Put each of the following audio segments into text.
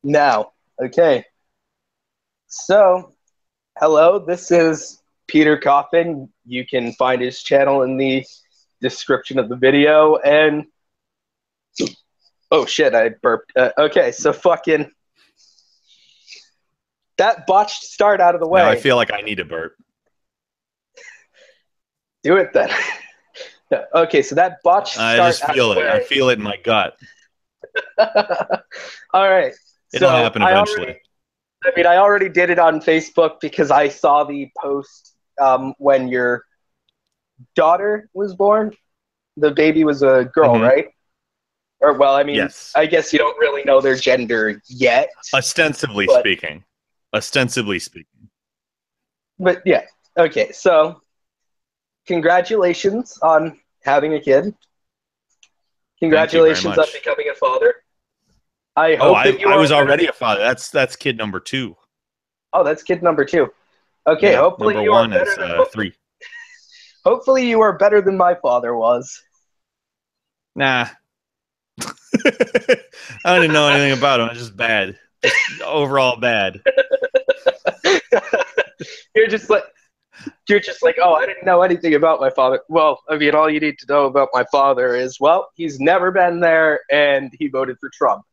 Now, okay. So, hello, this is Peter Coffin. You can find his channel in the description of the video. And oh shit, I burped. Okay, so fucking that botched start out of the Now I way. feel like I need a burp. Do it then. Okay, so that botched I start just out feel of the it. I way. feel it in my gut. All right. It'll So happen eventually. I already did it on Facebook because I saw the post when your daughter was born. The baby was a girl, Mm-hmm. right? Or, well, Yes. I guess you don't really know their gender yet. Ostensibly But, speaking. Ostensibly speaking. but yeah. Okay, so congratulations on having a kid. Thank you very Congratulations on much. becoming a father. I Oh, hope that you I are was better. already a father. That's kid number 2. Oh, that's kid number 2. Okay, Yeah, hopefully number you are 1 better is than 3. hopefully you are better than my father was. Nah. I didn't know anything about him. It's just bad. Just overall bad. you're just like you're just like, oh, I didn't know anything about my father. Well, all you need to know about my father is, well, he's never been there and he voted for Trump.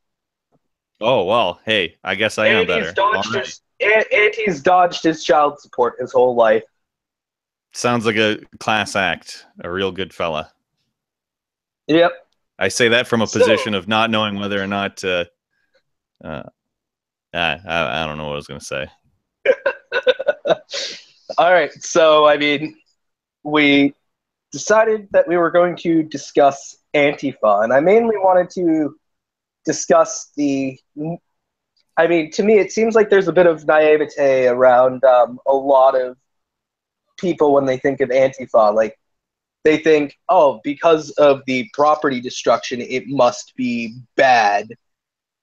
Oh, well, hey, I guess I am And he's better. dodged Already. he's dodged his child support his whole life. Sounds like a class act. A real good fella. Yep. I say that from a So, position of not knowing whether or not I don't know what I was going to say. all right. So, we decided that we were going to discuss Antifa, and I mainly wanted to discuss to me, it seems like there's a bit of naivete around a lot of people when they think of Antifa. Like, they think, oh, because of the property destruction, it must be bad.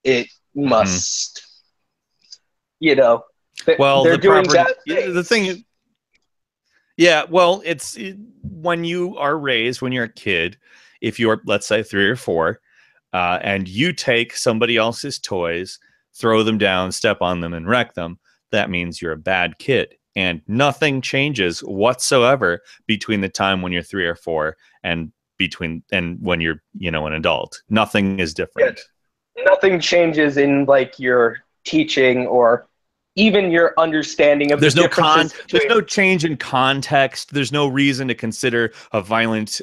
It must, you know, Well, they're the doing property, bad the things. thing, yeah, well, when you are raised, when you're a kid, if you're, let's say, 3 or 4, and you take somebody else's toys, throw them down, step on them, and wreck them, that means you're a bad kid. And nothing changes whatsoever between the time when you're 3 or 4 and when you're, an adult. Nothing is Yeah, different. nothing changes in like your teaching or even your understanding of the There's differences there's between. no change in context. There's no reason to consider a violent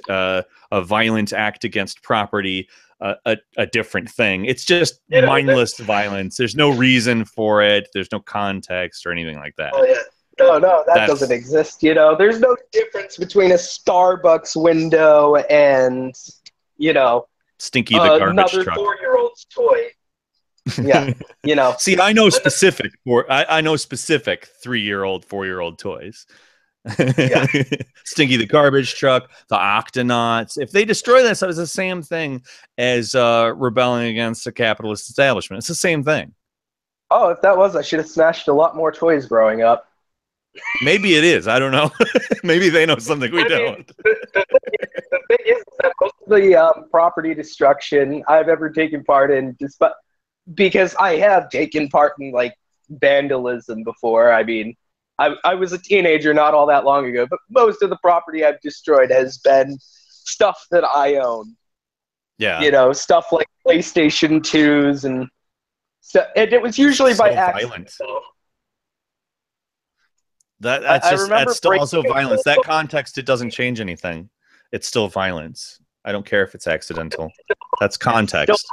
act against property a different thing. It's just You know, mindless violence. There's no reason for it. There's no context or anything like oh that. yeah. No, that doesn't That's exist. There's no difference between a Starbucks window and, you know, Stinky the garbage another truck. 4-year-old's toy. Yeah, See, I know specific 3-year-old, 4-year-old toys. yeah. Stinky the garbage truck, the Octonauts. If they destroy this, it's the same thing as rebelling against a capitalist establishment. It's the same thing. Oh, if that was, I should have smashed a lot more toys growing up. Maybe it is. I don't know. Maybe they know something we I mean, don't. the thing is that most of the property destruction I've ever taken part in, despite because I have taken part in like vandalism before. I was a teenager not all that long ago, but most of the property I've destroyed has been stuff that I own. Yeah. Stuff like PlayStation 2s and stuff. And it was usually by So accident. violent. So I That's remember still breaking also a violence. That notebook. context, it doesn't change anything. It's still violence. I don't care if it's accidental. That's context.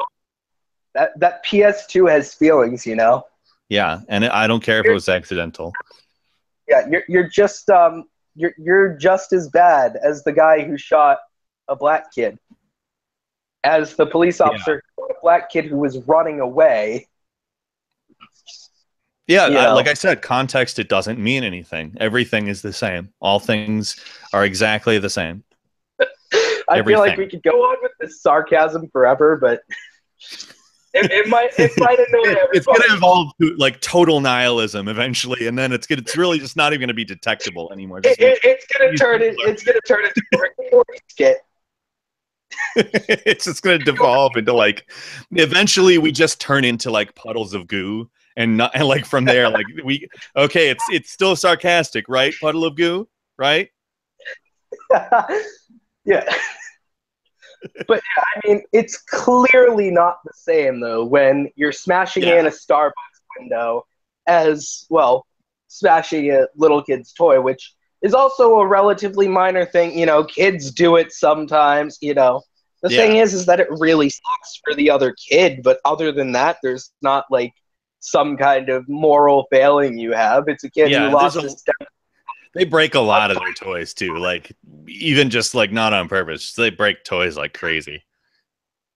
That PS2 has feelings. Yeah, and I don't care if it was accidental. Yeah, you're just as bad as the guy who shot a black kid, as the police Yeah. officer who shot a black kid who was running away. Yeah, like I said, context, it doesn't mean anything. Everything is the same. All things are exactly the same. I feel like we could go on with this sarcasm forever, but it might annoy everybody. It's going to evolve to like total nihilism eventually, and then it's really just not even going to be detectable anymore. It's gonna turn into a Rick and Morty skit. It's just going to devolve into like, eventually we just turn into like puddles of goo, and not, and like from there, like okay, it's still sarcastic, right? Puddle of goo, right? Yeah. But yeah, I mean, it's clearly not the same though when you're smashing in a Starbucks window as well, smashing a little kid's toy, which is also a relatively minor thing. You know, kids do it sometimes. You know, the thing is that it really sucks for the other kid. But other than that, there's not like some kind of moral failing you have. It's a kid who lost a step. They break a lot of their toys too, like even just like not on purpose. They break toys like crazy.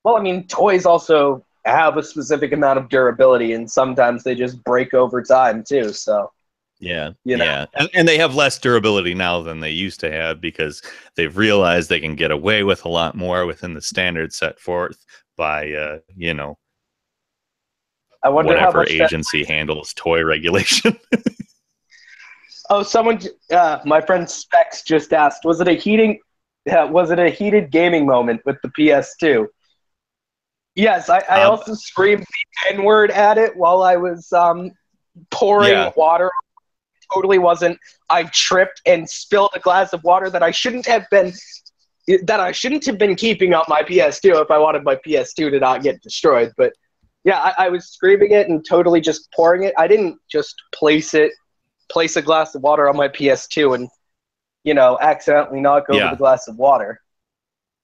Well, I mean, toys also have a specific amount of durability, and sometimes they just break over time too. So, yeah, you know. yeah, and they have less durability now than they used to have because they've realized they can get away with a lot more within the standards set forth by you know, I wonder whatever how much agency handles toy regulation. Oh, someone, my friend Specs just asked, was it a heated gaming moment with the PS2? Yes, I also screamed the N-word at it while I was pouring water. It totally wasn't. I tripped and spilled a glass of water that I shouldn't have been keeping up my PS2 if I wanted my PS2 to not get destroyed. But yeah, I was screaming it and totally just pouring it. I didn't just place a glass of water on my PS2 and, you know, accidentally knock over the glass of water.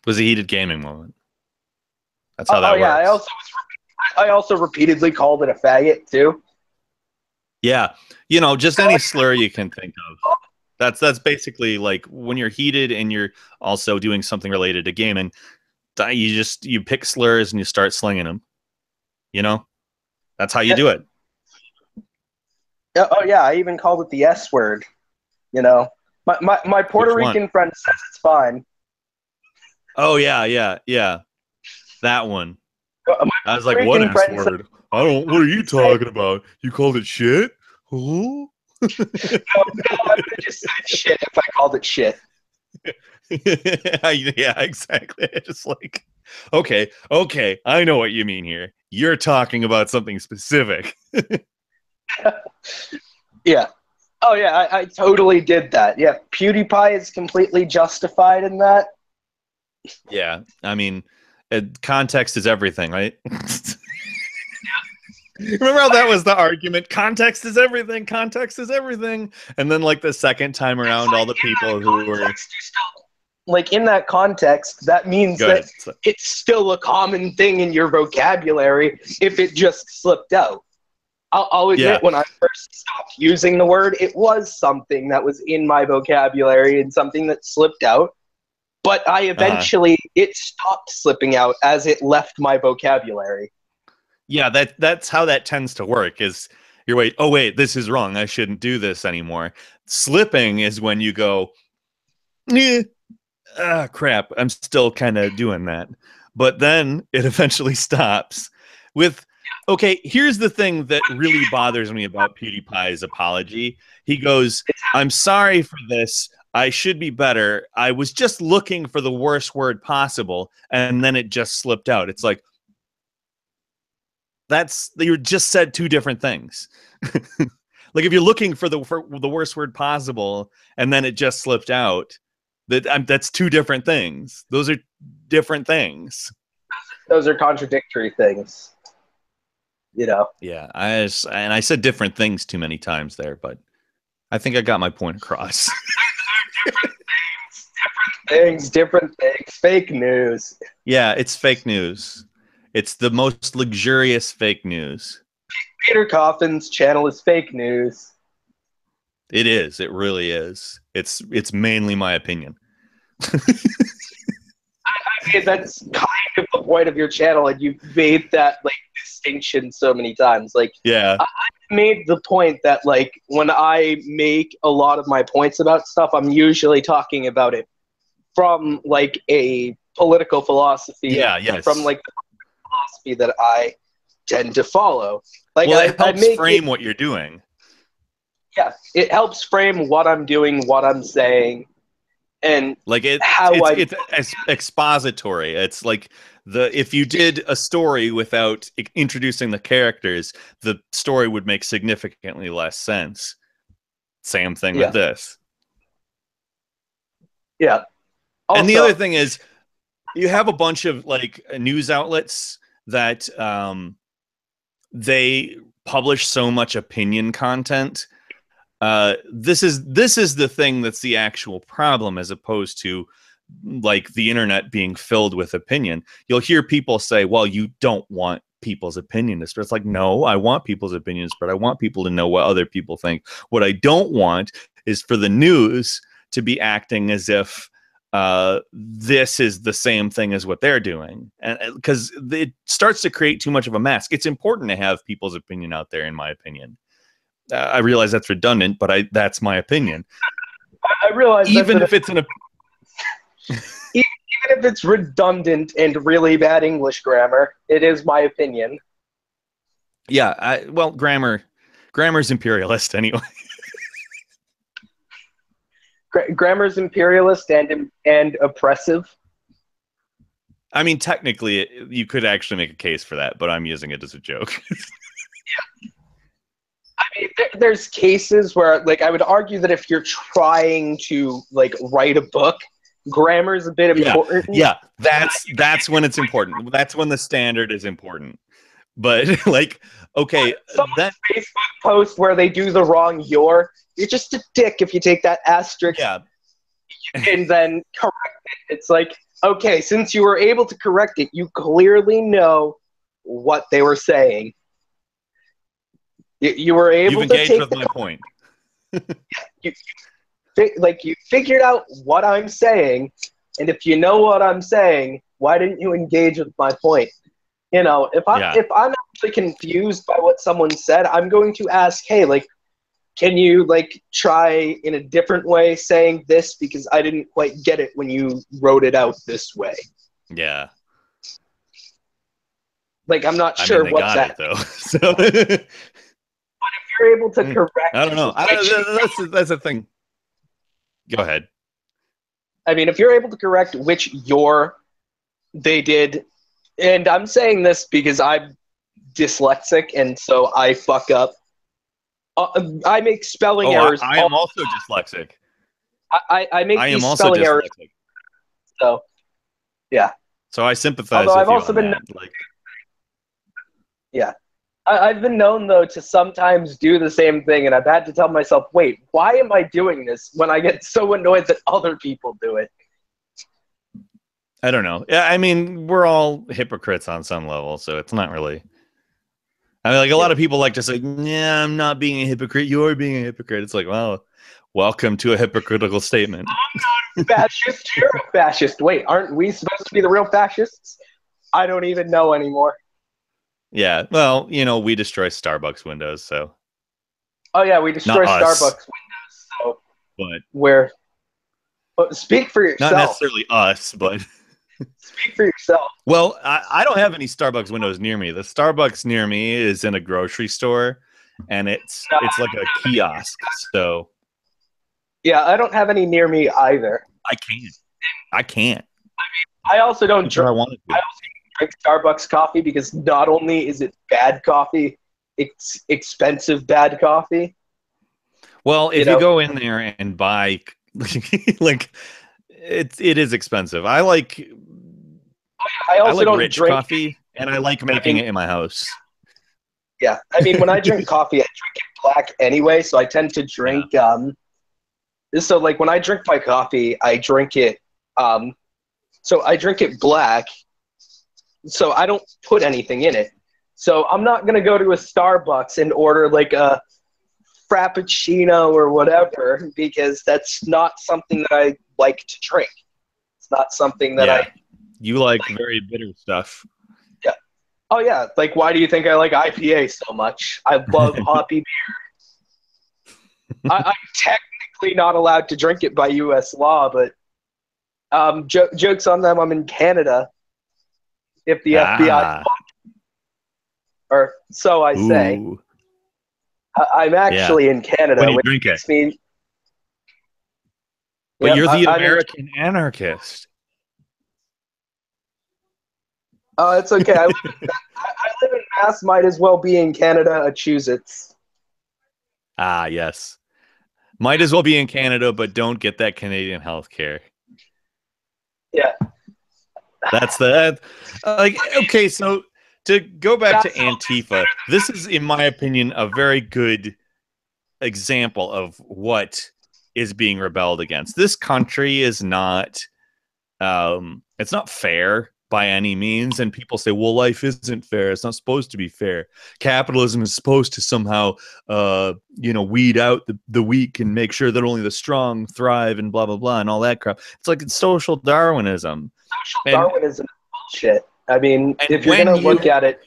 It was a heated gaming moment. That's how that works. Yeah, I also repeatedly called it a faggot too. Yeah, you know, just any slur you can think of. That's basically like when you're heated and you're also doing something related to gaming. You pick slurs and you start slinging them. You know, that's how you do it. Oh yeah, I even called it the S word. You know, my Puerto Rican friend says it's fine. Oh yeah. That one. I was like, what S word? What are you talking about? You called it shit? Who? No, I would have just said shit if I called it shit. Yeah, exactly. Just like, okay, I know what you mean here. You're talking about something specific. Yeah. Oh yeah, I totally did that. Yeah, PewDiePie is completely justified in that. Yeah, I mean, context is everything, right? Remember how that was the argument? Context is everything. Context is everything. And then, like the second time around, all the people who were like in that context, that means that it's still a common thing in your vocabulary. If it just slipped out, I'll admit when I first stopped using the word, it was something that was in my vocabulary and something that slipped out. But I eventually, it stopped slipping out as it left my vocabulary. Yeah, that's how that tends to work is wait, this is wrong. I shouldn't do this anymore. Slipping is when you go, crap, I'm still kind of doing that. But then it eventually stops with, okay, here's the thing that really bothers me about PewDiePie's apology. He goes, I'm sorry for this. I should be better. I was just looking for the worst word possible, and then it just slipped out. It's like, you just said two different things. Like if you're looking for the worst word possible, and then it just slipped out, that's two different things. Those are different things. Those are contradictory things. You know. Yeah, I said different things too many times there, but I think I got my point across. Different things. Fake news. Yeah, it's fake news. It's the most luxurious fake news. Peter Coffin's channel is fake news. It is. It really is. It's mainly my opinion. I mean, that's kind of the point of your channel, and you've made that like distinction so many times. Like, yeah, I made the point that like when I make a lot of my points about stuff, I'm usually talking about it from like a political philosophy. Yeah, yes. From like the philosophy that I tend to follow. Like, well, it helps frame what you're doing. Yeah, it helps frame what I'm doing, what I'm saying. and Like how I it's expository. It's like if you did a story without introducing the characters, the story would make significantly less sense. Same thing with yeah, this. yeah. And the Also, other thing is, you have a bunch of like news outlets that they publish so much opinion content. This is the thing that's the actual problem, as opposed to like the internet being filled with opinion. You'll hear people say, well, you don't want people's opinions, but it's like, no, I want people's opinions, but I want people to know what other people think. What I don't want is for the news to be acting as if this is the same thing as what they're doing, and because it starts to create too much of a mask. It's important to have people's opinion out there, in my opinion. I realize that's redundant, but that's my opinion. I realize even if it's even if it's redundant and really bad English grammar, it is my opinion. Yeah, well, grammar's imperialist anyway. Grammar's imperialist and oppressive. I mean, technically, you could actually make a case for that, but I'm using it as a joke. I mean, there's cases where, like, I would argue that if you're trying to like write a book, grammar is a bit important. Yeah, that's when it's important. That's when the standard is important. But like, okay, that Facebook post where they do the wrong you're just a dick if you take that asterisk and then correct it. It's like, okay, since you were able to correct it, you clearly know what they were saying. You were able You've to engaged take with my point. you figured out what I'm saying, and if you know what I'm saying, why didn't you engage with my point? You know, if I'm actually confused by what someone said, I'm going to ask, hey, like, can you like try in a different way saying this, because I didn't quite get it when you wrote it out this way. Yeah. Like, I'm not sure what's that. Though. So but if you're able to correct, I don't know. That's the thing. Go ahead. I mean, if you're able to correct which they did, and I'm saying this because I'm dyslexic and so I fuck up. I make spelling errors. I am also dyslexic. I make these spelling errors. So, yeah. So I sympathize Although with I've you also on been, that. Like, yeah. I've been known, though, to sometimes do the same thing, and I've had to tell myself, wait, why am I doing this when I get so annoyed that other people do it? I don't know. Yeah, I mean, we're all hypocrites on some level, so it's not really. I mean, like, a lot of people like to say, yeah, I'm not being a hypocrite. You're being a hypocrite. It's like, well, welcome to a hypocritical statement. I'm not a fascist. You're a fascist. Wait, aren't we supposed to be the real fascists? I don't even know anymore. Yeah, well, you know, we destroy Starbucks windows, so. Oh, yeah, we destroy Starbucks windows, so. But. Speak for yourself. Not necessarily us, but. Speak for yourself. Well, I don't have any Starbucks windows near me. The Starbucks near me is in a grocery store, and it's like a kiosk. So yeah, I don't have any near me either. I can't. I also don't drink. I also drink Starbucks coffee because not only is it bad coffee, it's expensive bad coffee. Well, if you go in there and buy, like, it is expensive. I also don't drink coffee, and I like making it in my house. Yeah, I mean, when I drink coffee, I drink it black anyway, so I tend to drink. So, like, when I drink my coffee, I drink it. So I drink it black. So I don't put anything in it. So I'm not gonna go to a Starbucks and order like a Frappuccino or whatever, because that's not something that I like to drink. It's not something that You like very bitter stuff. Yeah. Oh, yeah. Like, why do you think I like IPA so much? I love hoppy beer. I'm technically not allowed to drink it by U.S. law, but jokes on them. I'm in Canada. If the FBI, or so I say. I'm actually in Canada. When you drink it. But Yep, you're the I'm in. American anarchist. Oh, it's okay. I live in Mass. Might as well be in Canada. A Choose-Its. Ah, yes. Might as well be in Canada, but don't get that Canadian health care. Yeah, That's the like okay, so to go back to that's Antifa, this is in my opinion a very good example of what is being rebelled against. This country is not it's not fair by any means, and people say, well, life isn't fair, it's not supposed to be fair, capitalism is supposed to somehow weed out the weak and make sure that only the strong thrive and blah blah blah and all that crap. It's social Darwinism. social and Darwinism is bullshit. I mean, and if you're when gonna you look at it,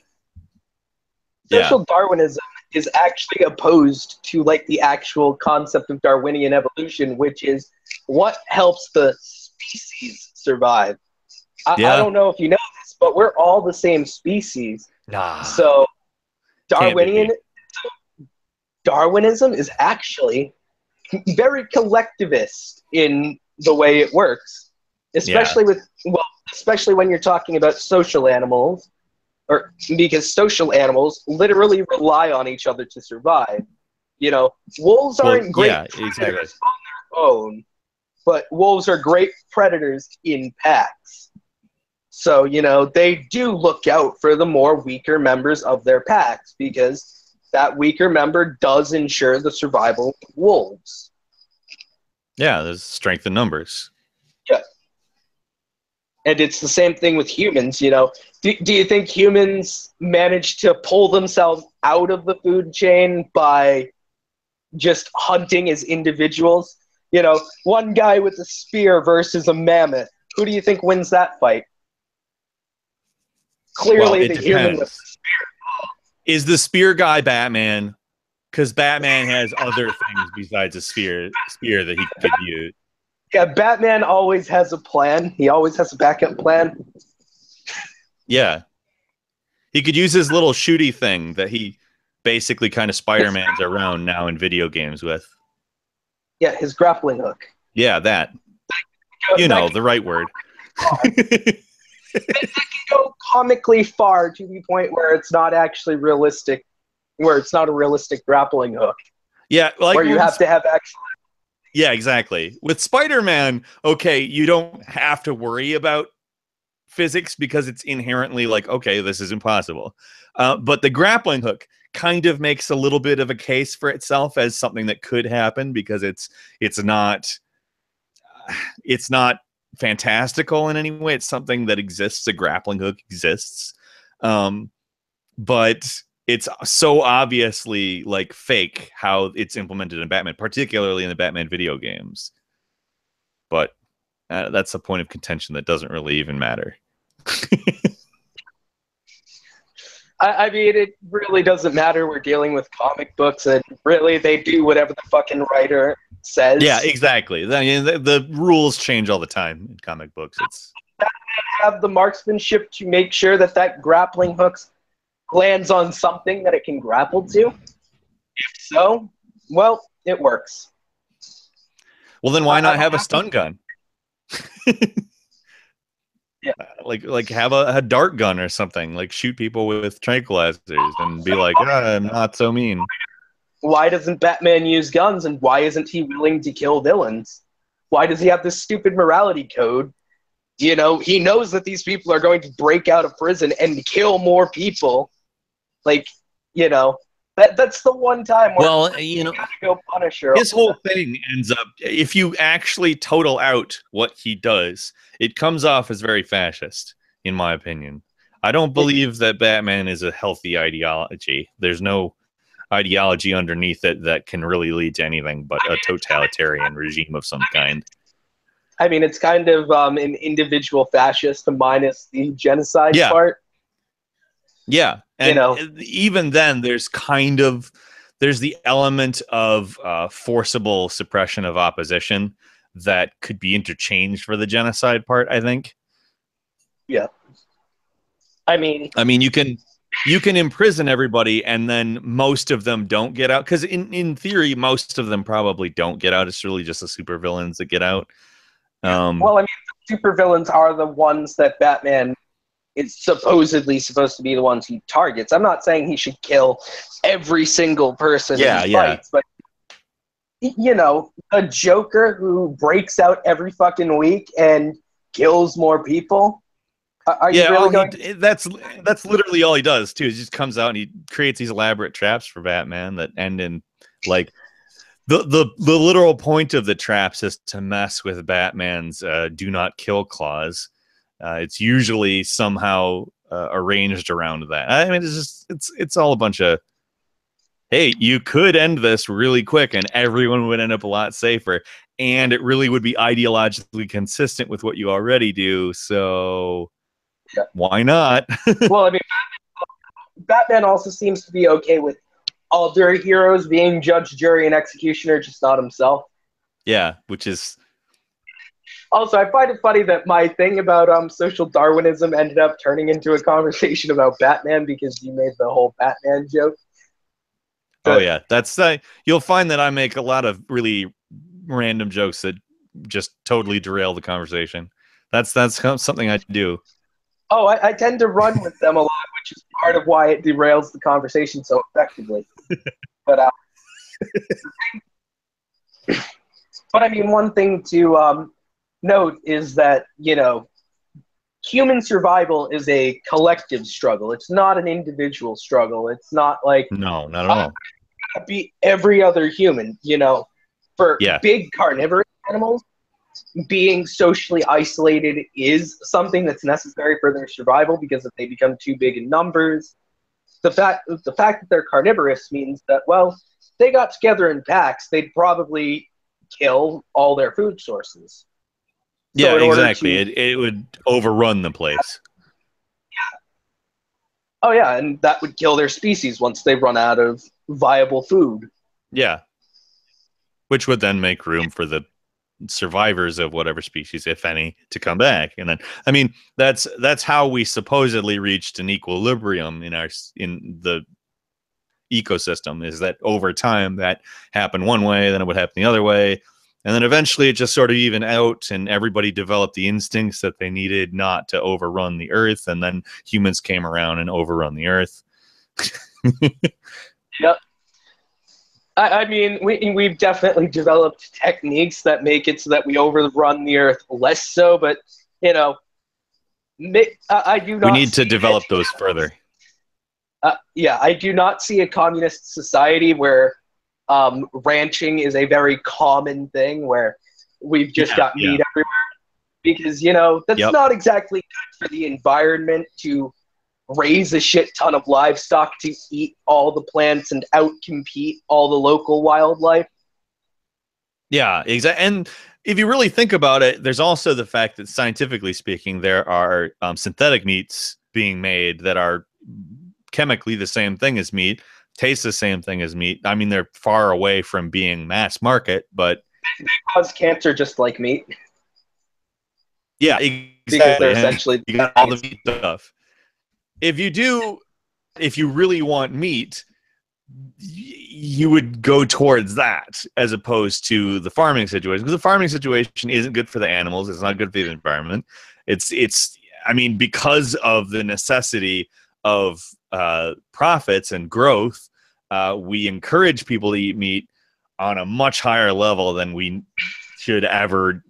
yeah social Darwinism is actually opposed to like the actual concept of Darwinian evolution, which is what helps the species survive. I yeah don't know if you know this, but we're all the same species. nah So can't Darwinian be Darwinism is actually very collectivist in the way it works, yeah especially when you're talking about social animals, or because social animals literally rely on each other to survive. Wolves well aren't great yeah exactly predators on their own, but wolves are great predators in packs. So, they do look out for the more weaker members of their packs because that weaker member does ensure the survival of wolves. yeah there's strength in numbers. Yeah. And it's the same thing with humans, Do you think humans manage to pull themselves out of the food chain by just hunting as individuals? One guy with a spear versus a mammoth. Who do you think wins that fight? Well, Clearly it the human with depends. Is the spear guy Batman? Because Batman has other things besides a spear that he could use. Yeah, Batman always has a plan. He always has a backup plan. Yeah, he could use his little shooty thing that he basically kind of Spider-Man's around now in video games with. Yeah, his grappling hook. Yeah, that. That The right word. can go comically far to the point where it's not actually realistic, where it's not a realistic grappling hook. Yeah, like where you have to have actual. Yeah, exactly. With Spider-Man, okay, you don't have to worry about physics because it's inherently like, okay, this is impossible. But the grappling hook kind of makes a little bit of a case for itself as something that could happen because it's not fantastical in any way. It's something that exists. A grappling hook exists, but it's so obviously like fake how it's implemented in Batman, particularly in the Batman video games. But that's a point of contention that doesn't really even matter. I mean, it really doesn't matter. We're dealing with comic books, and really, they do whatever the fucking writer says. Yeah, exactly. The rules change all the time in comic books. It's have the marksmanship to make sure that grappling hook lands on something that it can grapple to. If so, well, it works. Well, then why not have a stun gun? Yeah. Like have a dart gun or something. Like shoot people with tranquilizers and be like, I'm not so mean. Why doesn't Batman use guns, and why isn't he willing to kill villains? Why does he have this stupid morality code? He knows that these people are going to break out of prison and kill more people. That's the one time where gotta go Punisher. His whole thing ends up, if you actually total out what he does, it comes off as very fascist, in my opinion. I don't believe that Batman is a healthy ideology. There's no ideology underneath it that can really lead to anything but a totalitarian regime of some kind. I mean, it's kind of an individual fascist minus the genocide part. Yeah, and even then, there's the element of forcible suppression of opposition that could be interchanged for the genocide part, I think. Yeah. I mean, you can you can imprison everybody and then most of them don't get out, because in theory most of them probably don't get out. It's really just the supervillains that get out. Well, I mean, supervillains are the ones that Batman is supposedly supposed to be the ones he targets. I'm not saying he should kill every single person he fights, but you know, a Joker who breaks out every fucking week and kills more people. Are you really going? That's literally all he does too. He just comes out and he creates these elaborate traps for Batman that end in like the literal point of the traps is to mess with Batman's do not kill clause. It's usually somehow arranged around that. I mean, it's all a bunch of, hey, you could end this really quick and everyone would end up a lot safer, and it really would be ideologically consistent with what you already do. So why not? Well, I mean, Batman also seems to be okay with other heroes being judge, jury, and executioner, just not himself. Yeah, which is... Also, I find it funny that my thing about social Darwinism ended up turning into a conversation about Batman because you made the whole Batman joke. Oh yeah, that's you'll find that I make a lot of really random jokes that just totally derail the conversation. That's something I do. Oh, I tend to run with them a lot, which is part of why it derails the conversation so effectively. But I mean, one thing to note is that, you know, human survival is a collective struggle. It's not an individual struggle. It's not like, no, not at all. Beat every other human, you know. For big carnivorous animals, being socially isolated is something that's necessary for their survival, because if they become too big in numbers, the fact that they're carnivorous means that, well, they got together in packs, they'd probably kill all their food sources. Yeah, so exactly. It would overrun the place. Yeah. Oh yeah, and that would kill their species once they run out of viable food. Yeah. Which would then make room for the survivors of whatever species, if any, to come back. And then, I mean, that's how we supposedly reached an equilibrium in the ecosystem, is that over time that happened one way, then it would happen the other way. And then eventually it just sort of evened out and everybody developed the instincts that they needed not to overrun the earth. And then humans came around and overrun the earth. Yep. I mean, we've definitely developed techniques that make it so that we overrun the earth less so, but, you know, I do not... We need to develop those further. Yeah, I do not see a communist society where ranching is a very common thing, where we've just got meat everywhere. Because, you know, that's not exactly good for the environment to raise a shit ton of livestock to eat all the plants and outcompete all the local wildlife. Yeah, exactly. And if you really think about it, there's also the fact that scientifically speaking, there are synthetic meats being made that are chemically the same thing as meat, taste the same thing as meat. I mean, they're far away from being mass market, but they cause cancer just like meat. Yeah, exactly. Because they're essentially you got all the meat stuff. If you really want meat, you would go towards that as opposed to the farming situation, because the farming situation isn't good for the animals. It's not good for the environment. I mean, because of the necessity of profits and growth, we encourage people to eat meat on a much higher level than we should ever.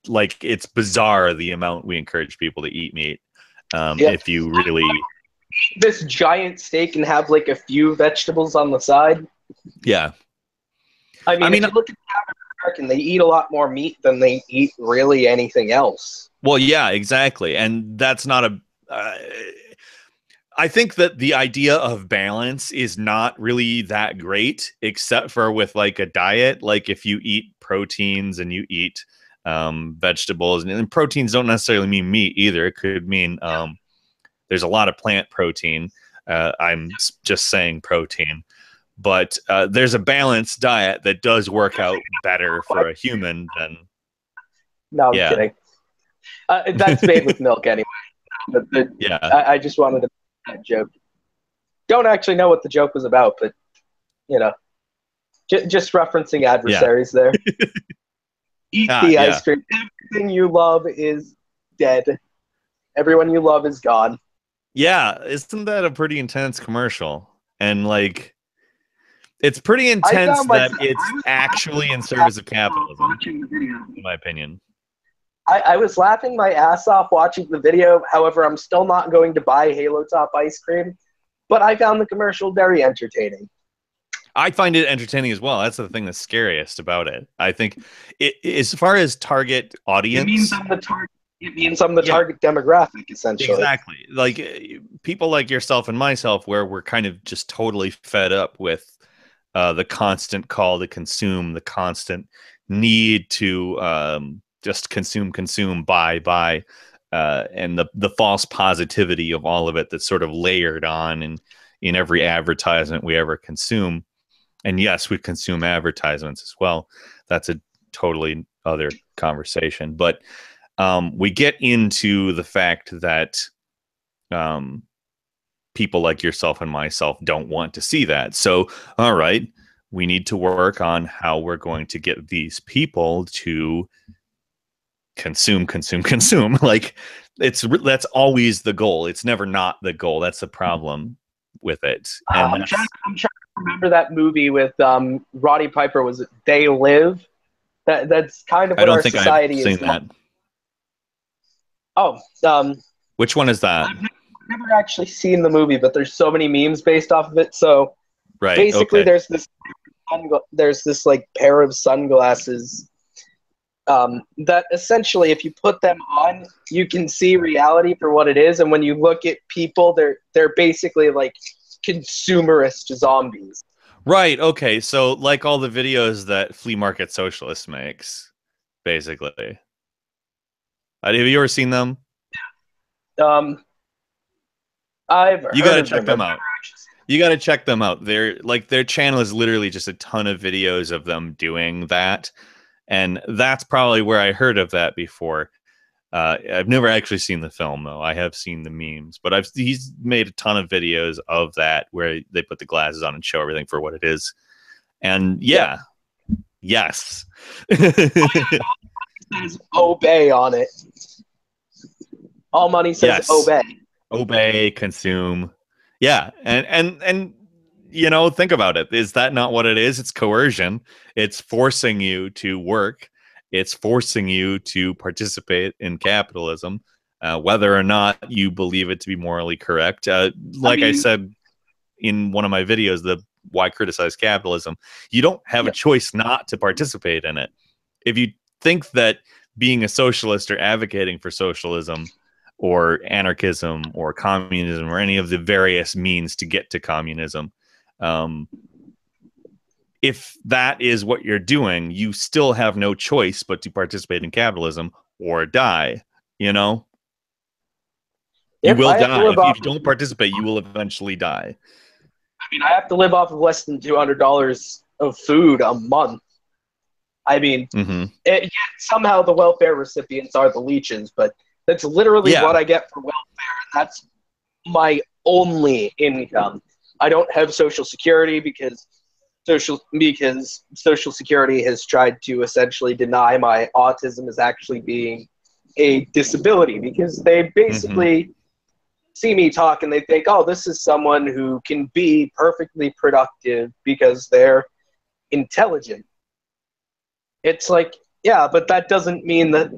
Like, it's bizarre the amount we encourage people to eat meat. If you really this giant steak and have like a few vegetables on the side. Yeah. I mean, if you look at the average American, they eat a lot more meat than they eat really anything else. Well, yeah, exactly. And that's not a... I think that the idea of balance is not really that great, except for with like a diet. Like if you eat proteins and you eat vegetables, and proteins don't necessarily mean meat either. It could mean there's a lot of plant protein. I'm just saying protein. But there's a balanced diet that does work out better for a human than... No, I'm kidding. That's made with milk anyway. But yeah. I just wanted to make that joke. don't actually know what the joke was about, but you know, just referencing adversaries there. Eat the ice cream. Everything you love is dead. Everyone you love is gone. Yeah, isn't that a pretty intense commercial? And like, it's pretty intense that it's actually in service of capitalism, in my opinion. I was laughing my ass off watching the video. However, I'm still not going to buy Halo Top ice cream, but I found the commercial very entertaining. I find it entertaining as well. That's the thing that's scariest about it. I think as far as target audience, it means I'm the target demographic, essentially. Exactly. Like people like yourself and myself, where we're kind of just totally fed up with the constant call to consume, the constant need to just consume, buy, and the false positivity of all of it that's sort of layered on in every advertisement we ever consume. And yes, we consume advertisements as well. That's a totally other conversation. But we get into the fact that people like yourself and myself don't want to see that. So, all right, we need to work on how we're going to get these people to consume. Like that's always the goal. It's never not the goal. That's the problem with it. And I'm trying to remember that movie with Roddy Piper. Was it They Live? That's kind of what our society is. I don't think I've seen that. Oh, which one is that? I've never actually seen the movie, but there's so many memes based off of it. So basically, there's this like pair of sunglasses that essentially, if you put them on, you can see reality for what it is. And when you look at people, they're basically like consumerist zombies. Right. Okay. So like all the videos that Flea Market Socialist makes, basically. Have you ever seen them? You got to check them out. You got to check them out. Their channel is literally just a ton of videos of them doing that, and that's probably where I heard of that before. I've never actually seen the film though. I have seen the memes, but he's made a ton of videos of that where they put the glasses on and show everything for what it is. And yes. It says obey on it. All money says obey. Obey, consume. Yeah. And you know, think about it. Is that not what it is? It's coercion. It's forcing you to work. It's forcing you to participate in capitalism, whether or not you believe it to be morally correct. I said in one of my videos, the Why Criticize Capitalism, you don't have a choice not to participate in it. If you think that being a socialist or advocating for socialism or anarchism or communism or any of the various means to get to communism, if that is what you're doing, you still have no choice but to participate in capitalism or die, you know? You will die. If you don't participate, you will eventually die. I mean, I have to live off of less than $200 of food a month. I mean, somehow the welfare recipients are the leeches, but that's literally what I get for welfare, and that's my only income. I don't have Social Security because Social Security has tried to essentially deny my autism as actually being a disability, because they basically see me talk and they think, oh, this is someone who can be perfectly productive because they're intelligent. It's like, yeah, but that doesn't mean that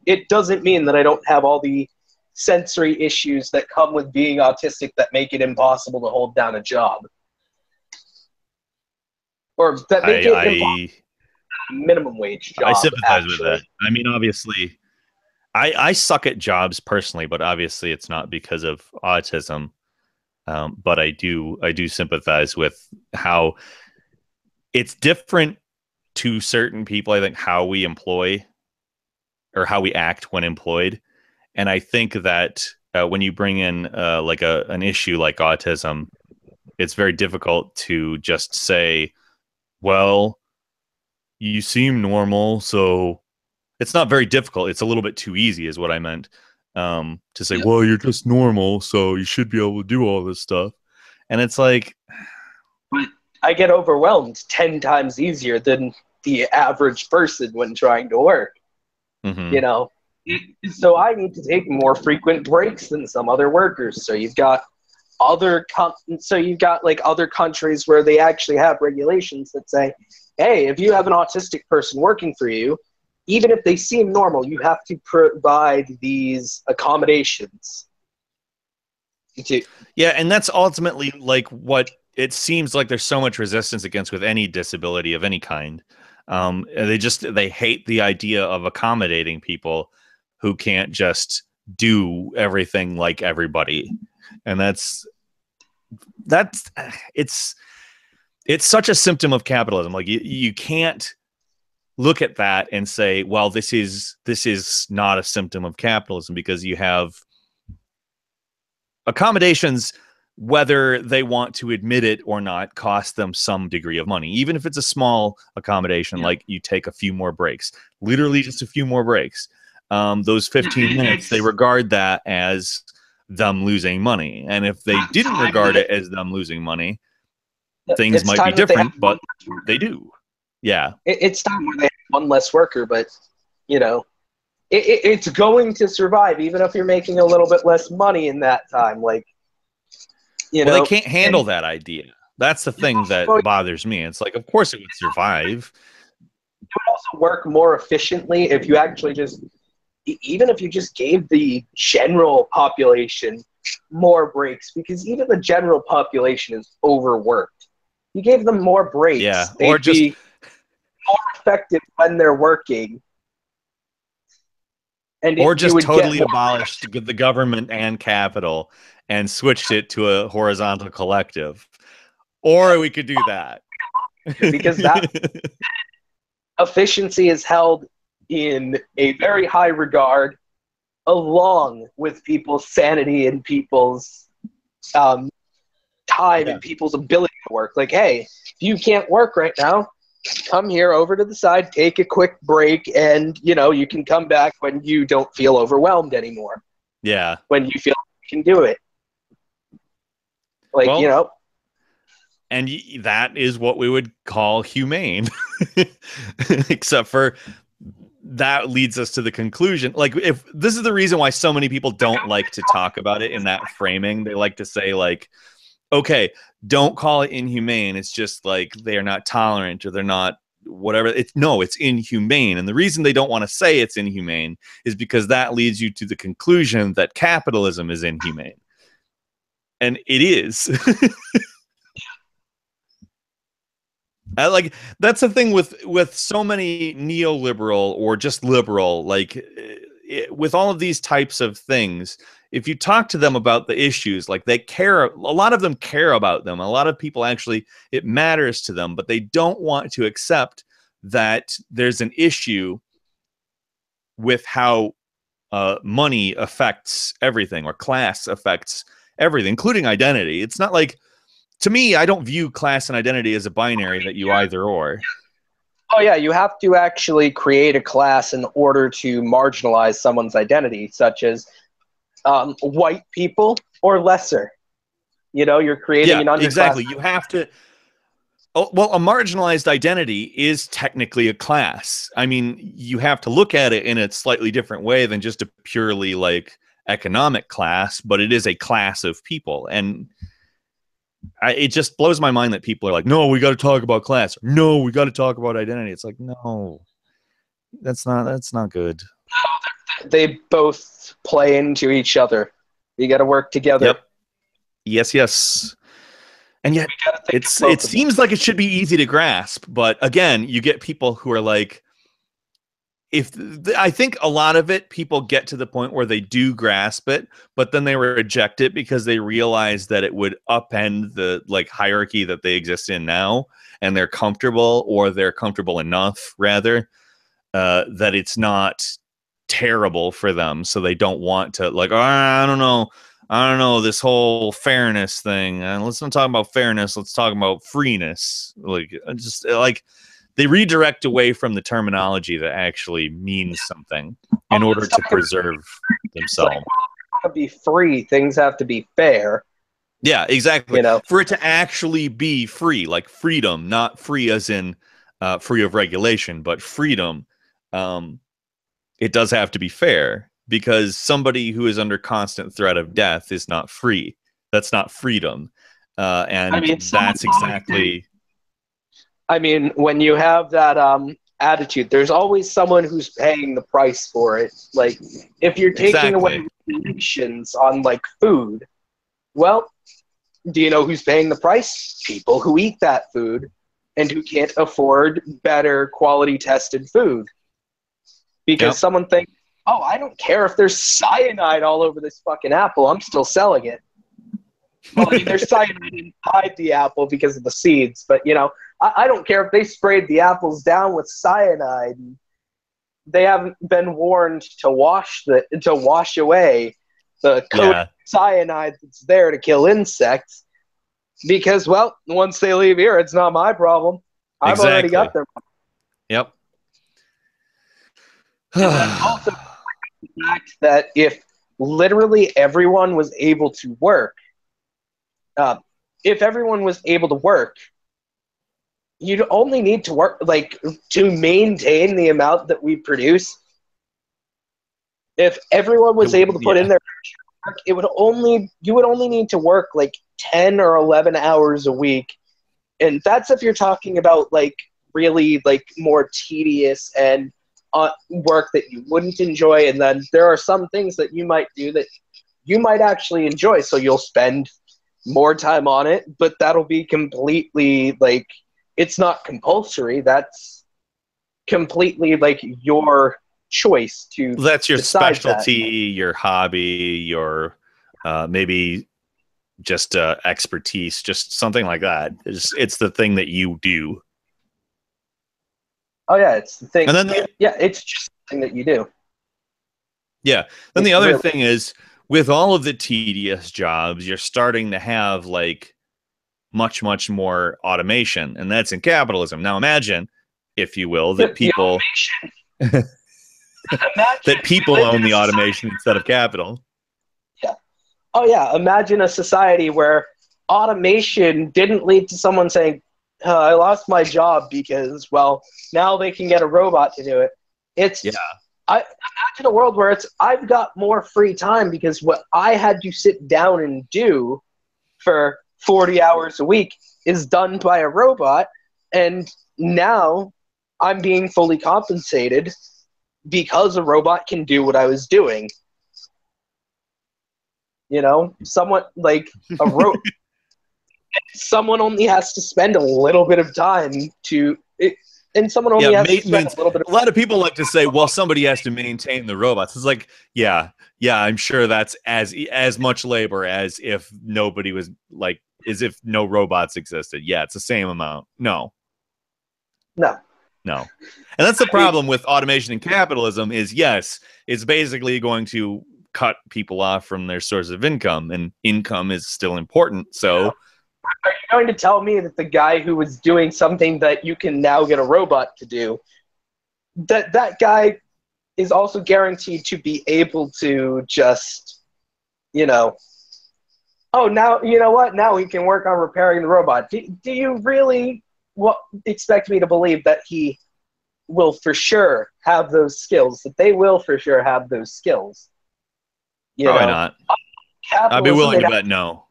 it doesn't mean that I don't have all the sensory issues that come with being autistic that make it impossible to hold down a job. Or that make it a minimum wage job. I sympathize with that. I mean, obviously, I suck at jobs personally, but obviously it's not because of autism. But I do sympathize with how it's different to certain people. I think how we employ or how we act when employed. And I think that when you bring in an issue like autism, it's very difficult to just say, well, you seem normal, so it's not very difficult. It's a little bit too easy is what I meant, to say, well, you're just normal, so you should be able to do all this stuff. And it's like, But I get overwhelmed 10 times easier than the average person when trying to work, mhm. you know? So I need to take more frequent breaks than some other workers. So you've got like other countries where they actually have regulations that say, hey, if you have an autistic person working for you, even if they seem normal, you have to provide these accommodations. Yeah, and that's ultimately like what it seems like there's so much resistance against with any disability of any kind. They hate the idea of accommodating people who can't just do everything like everybody, and that's it's such a symptom of capitalism. Like you can't look at that and say, well, this is not a symptom of capitalism, because you have accommodations, whether they want to admit it or not, cost them some degree of money, even if it's a small accommodation. Yeah. Like you take a few more breaks, literally just a few more breaks. Those 15 minutes, they regard that as them losing money. And if they didn't regard it as them losing money, things might be different, but they do. Yeah. It's time where they have one less worker, but, you know, it's going to survive, even if you're making a little bit less money in that time. Like, you know, they can't handle that idea. That's the thing that bothers me. It's like, of course it would survive. It would also work more efficiently if you actually even if you just gave the general population more breaks, because even the general population is overworked. You gave them more breaks, yeah, or just be more effective when they're working. And or just totally abolished the government and capital and switched it to a horizontal collective. Or we could do that. Because that efficiency is held in a very high regard, along with people's sanity and people's time and people's ability to work. Like, hey, if you can't work right now, come here over to the side, take a quick break, and, you know, you can come back when you don't feel overwhelmed anymore. Yeah. When you feel you can do it. Like, well, you know. And that is what we would call humane. Except for that leads us to the conclusion. Like, if this is the reason why so many people don't like to talk about it in that framing, they like to say, like, okay, don't call it inhumane. It's just like they're not tolerant or they're not whatever. It's inhumane. And the reason they don't want to say it's inhumane is because that leads you to the conclusion that capitalism is inhumane. And it is. Like, that's the thing with so many neoliberal or just liberal, like with all of these types of things, if you talk to them about the issues, like they care, a lot of them care about them. A lot of people actually, it matters to them, but they don't want to accept that there's an issue with how money affects everything, or class affects everything, including identity. It's not like, to me, I don't view class and identity as a binary that you either or. Oh, yeah, you have to actually create a class in order to marginalize someone's identity, such as white people or lesser. You know, you're creating an underclass. Exactly. You have to. Oh, well, a marginalized identity is technically a class. I mean, you have to look at it in a slightly different way than just a purely like economic class, but it is a class of people. And it just blows my mind that people are like, no, we got to talk about class. No, we got to talk about identity. It's like, no, that's not good. They both play into each other. You got to work together. Yep. Yes. And yet it seems like it should be easy to grasp. But again, you get people who are like, I think a lot of it, people get to the point where they do grasp it, but then they reject it because they realize that it would upend the like hierarchy that they exist in now, and they're comfortable, or they're comfortable enough rather, that it's not terrible for them. So they don't want to, like, oh, I don't know, this whole fairness thing. Let's not talk about fairness. Let's talk about freeness. Like, just like, they redirect away from the terminology that actually means something in order to preserve themselves. Like, to be free, things have to be fair. Yeah, exactly. You know, For it to actually be free, like freedom, not free as in free of regulation, but freedom, um, it does have to be fair, because somebody who is under constant threat of death is not free. That's not freedom. I And mean, that's exactly I mean, when you have that attitude, there's always someone who's paying the price for it. Like, if you're taking away exactly restrictions on like food, well, do you know who's paying the price? People who eat that food and who can't afford better quality tested food. Because yep. someone thinks, oh, I don't care if there's cyanide all over this fucking apple, I'm still selling it. Well, I mean, there's cyanide inside the apple because of the seeds, but you know, I don't care if they sprayed the apples down with cyanide. They haven't been warned to wash away the coated Yeah, cyanide that's there to kill insects. Because, well, once they leave here, it's not my problem. I've already got exactly. them. Yep. And then also the fact that if literally everyone was able to work, uh, if everyone was able to work, you'd only need to work like to maintain the amount that we produce. If everyone was able to put in Yeah. their work, you would only need to work like 10 or 11 hours a week. And that's if you're talking about like really like more tedious and work that you wouldn't enjoy. And then there are some things that you might do that you might actually enjoy. So you'll spend more time on it, but that'll be completely like, it's not compulsory. That's completely like your choice to That's your decide that. specialty, your hobby, your maybe just expertise, just something like that. It's the thing that you do. Oh yeah, it's the thing. And then the, Yeah, it's just the thing that you do. yeah, then It the other really. thing is, with all of the tedious jobs, you're starting to have like much more automation, and that's in capitalism. Now imagine, if you will, that The people automation. that Imagine we people lived own in a the society. automation instead of capital. Yeah. Oh yeah, imagine a society where automation didn't lead to someone saying, "I lost my job because, well, now they can get a robot to do it." Yeah. It's I imagine a world where it's I've got more free time because what I had to sit down and do for 40 hours a week is done by a robot, and now I'm being fully compensated because a robot can do what I was doing. You know, someone like a someone only has to spend a little bit of time to it, and someone Yeah, only has to spend maintenance. a little bit of A lot of people like to say, well, somebody has to maintain the robots. It's like, yeah, I'm sure that's as much labor as if nobody was like, as if no robots existed. Yeah, it's the same amount. No, no. no. And that's the I mean, problem with automation and capitalism is, yes, it's basically going to cut people off from their source of income, and income is still important. you know, So are you going to tell me that the guy who was doing something that you can now get a robot to do, that guy is also guaranteed to be able to just, you know, oh, now, you know what? Now he can work on repairing the robot. Do you really expect me to believe that he will for sure have those skills, that they will for sure have those skills? You probably know, not. I'd be capitalism, willing they'd to have, bet no.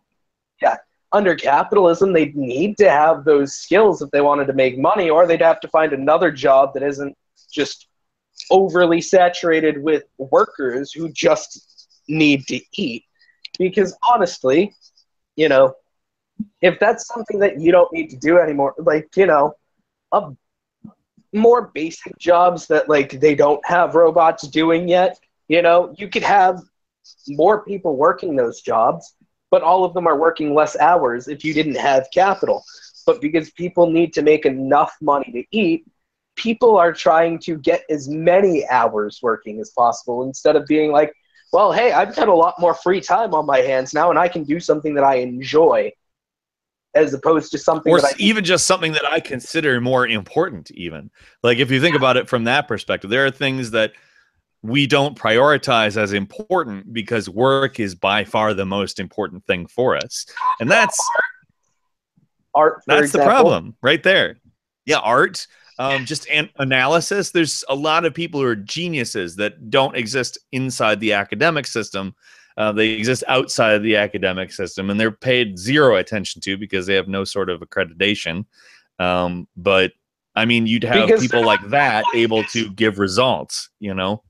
yeah, under capitalism, they'd need to have those skills if they wanted to make money, or they'd have to find another job that isn't just overly saturated with workers who just need to eat. Because honestly, you know, if that's something that you don't need to do anymore, like, you know, a more basic jobs that like they don't have robots doing yet, you know, you could have more people working those jobs, but all of them are working less hours if you didn't have capital. But because people need to make enough money to eat, people are trying to get as many hours working as possible instead of being like, well, hey, I've got a lot more free time on my hands now and I can do something that I enjoy as opposed to something Or that I need. even just something that I consider more important. Even like, if you think about it from that perspective, there are things that we don't prioritize as important because work is by far the most important thing for us. And that's art, for the example. problem right there. Yeah, art, just analysis. There's a lot of people who are geniuses that don't exist inside the academic system. They exist outside of the academic system, and they're paid zero attention to because they have no sort of accreditation. But I mean, you'd have Because people like that able to give results, you know?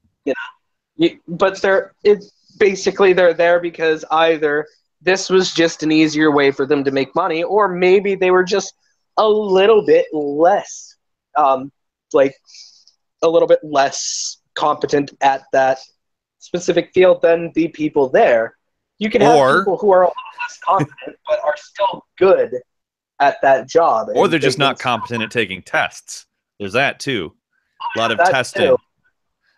But it's basically they're there because either this was just an easier way for them to make money, or maybe they were just a little bit less, like a little bit less competent at that specific field than the people there. You can have people who are a little less competent but are still good at that job. Or they're just not competent at taking tests. There's that too. A lot of testing. Too.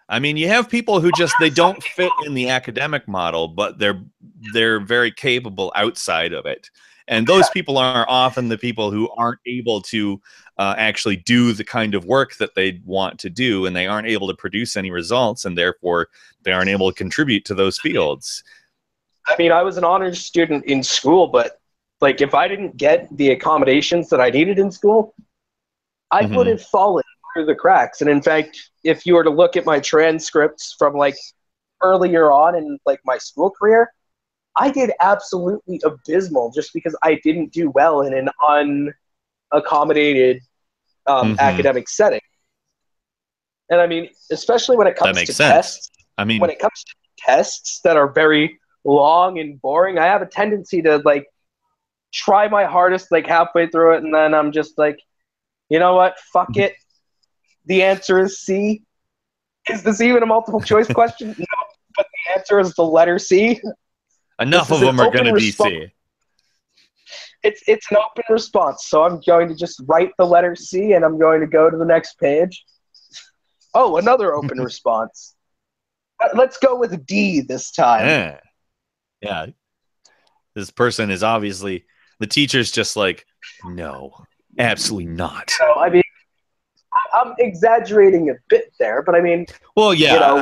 I mean, you have people who just, they don't fit in the academic model, but they're very capable outside of it. And those people are often the people who aren't able to actually do the kind of work that they want to do, and they aren't able to produce any results, and therefore they aren't able to contribute to those fields. I mean, I was an honors student in school, but like if I didn't get the accommodations that I needed in school, I would have fallen through the cracks. And in fact, if you were to look at my transcripts from like earlier on in like my school career, I did absolutely abysmal just because I didn't do well in an unaccommodated academic setting. And I mean, especially when it comes to tests, I mean, when it comes to tests that are very long and boring, I have a tendency to like try my hardest like halfway through it, and then I'm just like, you know what, fuck it. The answer is C. Is this even a multiple choice question? No, but the answer is the letter C. Enough of them are going to be C. It's an open response, so I'm going to just write the letter C, and I'm going to go to the next page. Oh, another open response. Let's go with D this time. Yeah. This person is obviously, the teacher's just like, no, absolutely not. So, I mean, I'm exaggerating a bit there, but I mean, well, yeah, you know,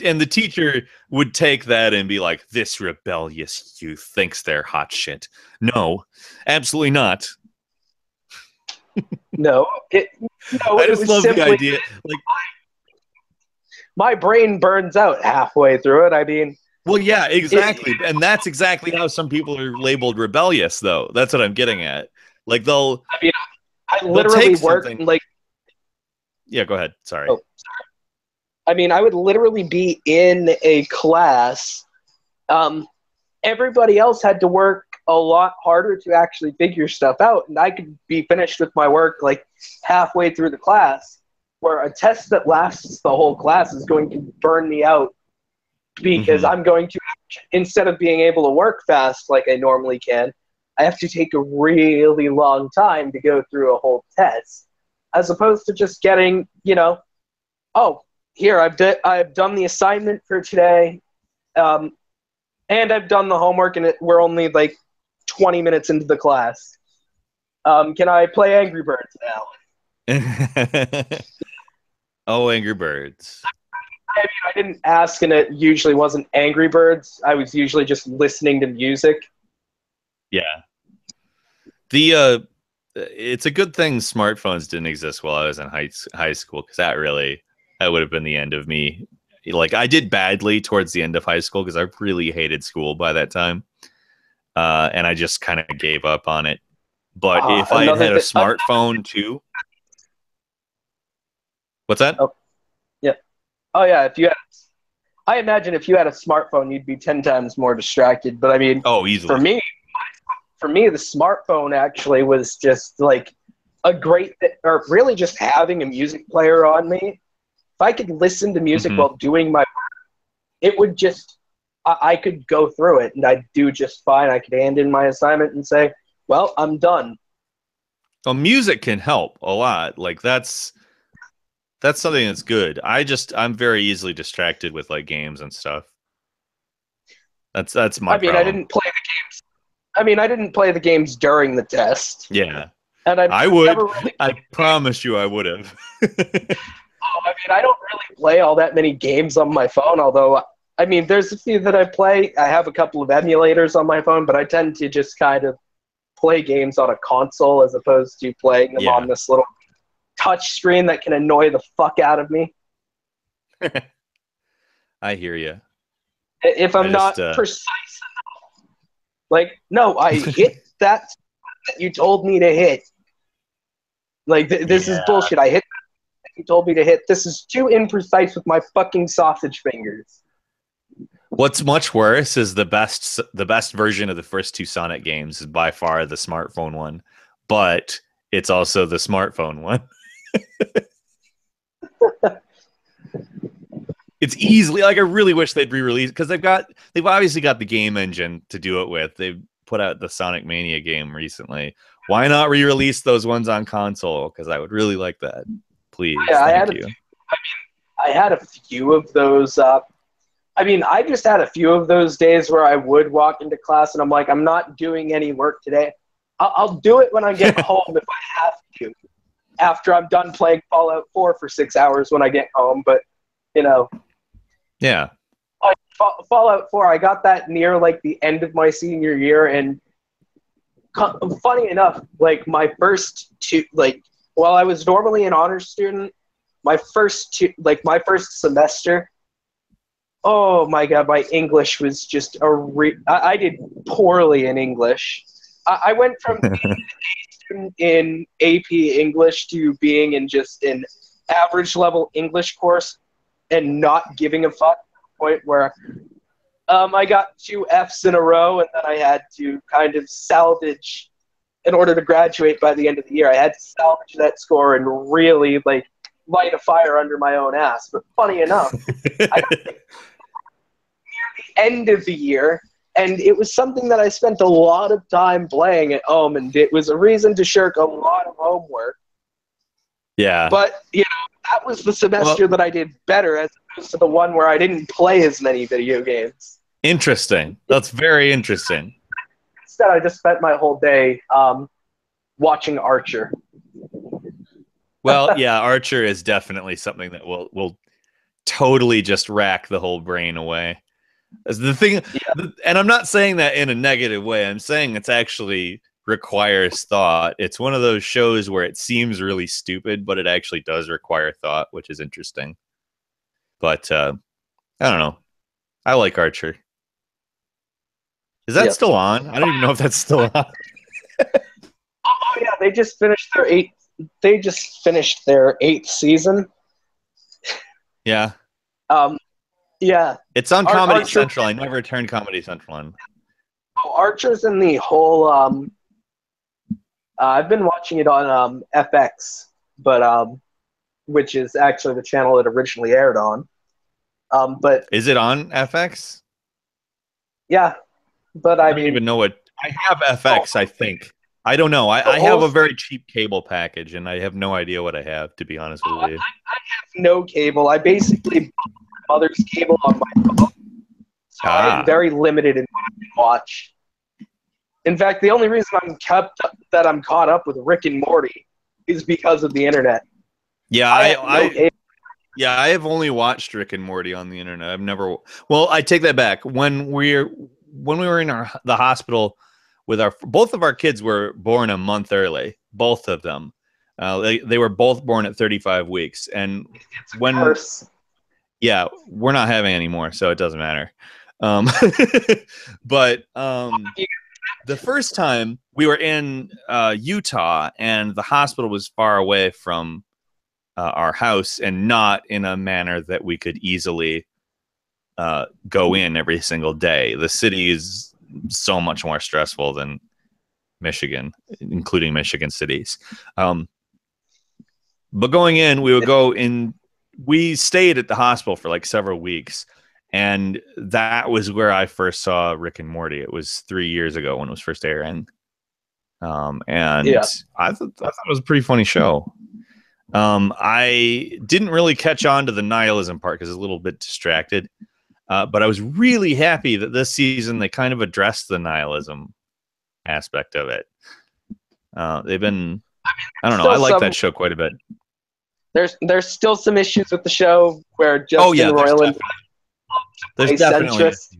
and the teacher would take that and be like, this rebellious youth thinks they're hot shit. No, absolutely not. No, I just love the idea. Like, my brain burns out halfway through it. I mean, well, yeah, exactly, and that's exactly how some people are labeled rebellious, though. That's what I'm getting at. Like they'll. I mean, I literally work like. Yeah, go ahead. Sorry. Oh, sorry. I mean, I would literally be in a class. Everybody else had to work a lot harder to actually figure stuff out, and I could be finished with my work like halfway through the class, where a test that lasts the whole class is going to burn me out because I'm going to, instead of being able to work fast like I normally can, I have to take a really long time to go through a whole test. As opposed to just getting, you know, oh, here, I've done the assignment for today, and I've done the homework, and we're only like 20 minutes into the class. Can I play Angry Birds now? Oh, Angry Birds. I mean, I didn't ask, and it usually wasn't Angry Birds. I was usually just listening to music. Yeah. It's a good thing smartphones didn't exist while I was in high school, because that would have been the end of me. Like, I did badly towards the end of high school because I really hated school by that time, and I just kind of gave up on it. But if I had a smartphone too, what's that? Oh, yeah. Oh yeah. I imagine if you had a smartphone, you'd be 10 times more distracted. But I mean, easily. For me, the smartphone actually was just like a great, or really just having a music player on me. If I could listen to music while doing my work, it would just, I could go through it and I'd do just fine. I could hand in my assignment and say, well, I'm done. Well, music can help a lot. Like that's something that's good. I'm very easily distracted with like games and stuff. That's my problem. I didn't play the games. I didn't play the games during the test. Yeah. And I would. I promise you I would have. I mean, I don't really play all that many games on my phone, although, I mean, there's a few that I play. I have a couple of emulators on my phone, but I tend to just kind of play games on a console as opposed to playing them on this little touch screen that can annoy the fuck out of me. I hear you. If I'm not precise enough. Like, no, I hit that you told me to hit. Like, this is bullshit. I hit that you told me to hit. This is too imprecise with my fucking sausage fingers. What's much worse is the best version of the first two Sonic games is by far the smartphone one, but it's also the smartphone one. It's easily, like, I really wish they'd re-release, because they've obviously got the game engine to do it with. They've put out the Sonic Mania game recently. Why not re-release those ones on console? Because I would really like that. Please, thank you. I had a few of those. I just had a few of those days where I would walk into class and I'm like, I'm not doing any work today. I'll do it when I get home if I have to. After I'm done playing Fallout 4 for 6 hours when I get home, but you know. Yeah. Like, Fallout 4, I got that near like the end of my senior year, and funny enough, like my first two, like while I was normally an honors student, my first semester, oh my god, my English was just I did poorly in English. I went from being an A student in AP English to being in just an average level English course and not giving a fuck, to the point where I got 2 Fs in a row, and then I had to kind of salvage, in order to graduate by the end of the year, I had to salvage that score and really like light a fire under my own ass. But funny enough, I got near the end of the year, and it was something that I spent a lot of time playing at home, and it was a reason to shirk a lot of homework. Yeah. But, you know, that was the semester that I did better as opposed to the one where I didn't play as many video games. Interesting. That's very interesting. Instead, I just spent my whole day watching Archer. Well, yeah, Archer is definitely something that will totally just rack the whole brain away. As the thing, and I'm not saying that in a negative way. I'm saying it's actually requires thought. It's one of those shows where it seems really stupid, but it actually does require thought, which is interesting. But I don't know. I like Archer. Is that still on? I don't even know if that's still on. Oh yeah, they just finished their 8th. They just finished their 8th season. Yeah. Yeah. It's on Comedy Central. I never turned Comedy Central on. Oh, Archer's in the whole. I've been watching it on FX, but which is actually the channel it originally aired on. But is it on FX? Yeah, but I don't even know what I have FX. I think I don't know. I have a very cheap cable package, and I have no idea what I have, to be honest with you. I have no cable. I basically bought my mother's cable on my phone, so I'm very limited in what I can watch. In fact, the only reason I'm caught up with Rick and Morty is because of the internet. Yeah, I have only watched Rick and Morty on the internet. I've never. Well, I take that back. When we were in the hospital with both of our kids were born a month early. Both of them, they were both born at 35 weeks. And yeah, we're not having any more, so it doesn't matter. But the first time we were in Utah, and the hospital was far away from our house and not in a manner that we could easily go in every single day. The city is so much more stressful than Michigan, including Michigan cities. But going in, we would go in. We stayed at the hospital for like several weeks, and that was where I first saw Rick and Morty. It was 3 years ago when it was first airing. I thought it was a pretty funny show. I didn't really catch on to the nihilism part because I was a little bit distracted. But I was really happy that this season they kind of addressed the nihilism aspect of it. They've been, I don't know, I like that show quite a bit. There's still some issues with the show where Oh yeah, Justin Roiland there's plays definitely centrist.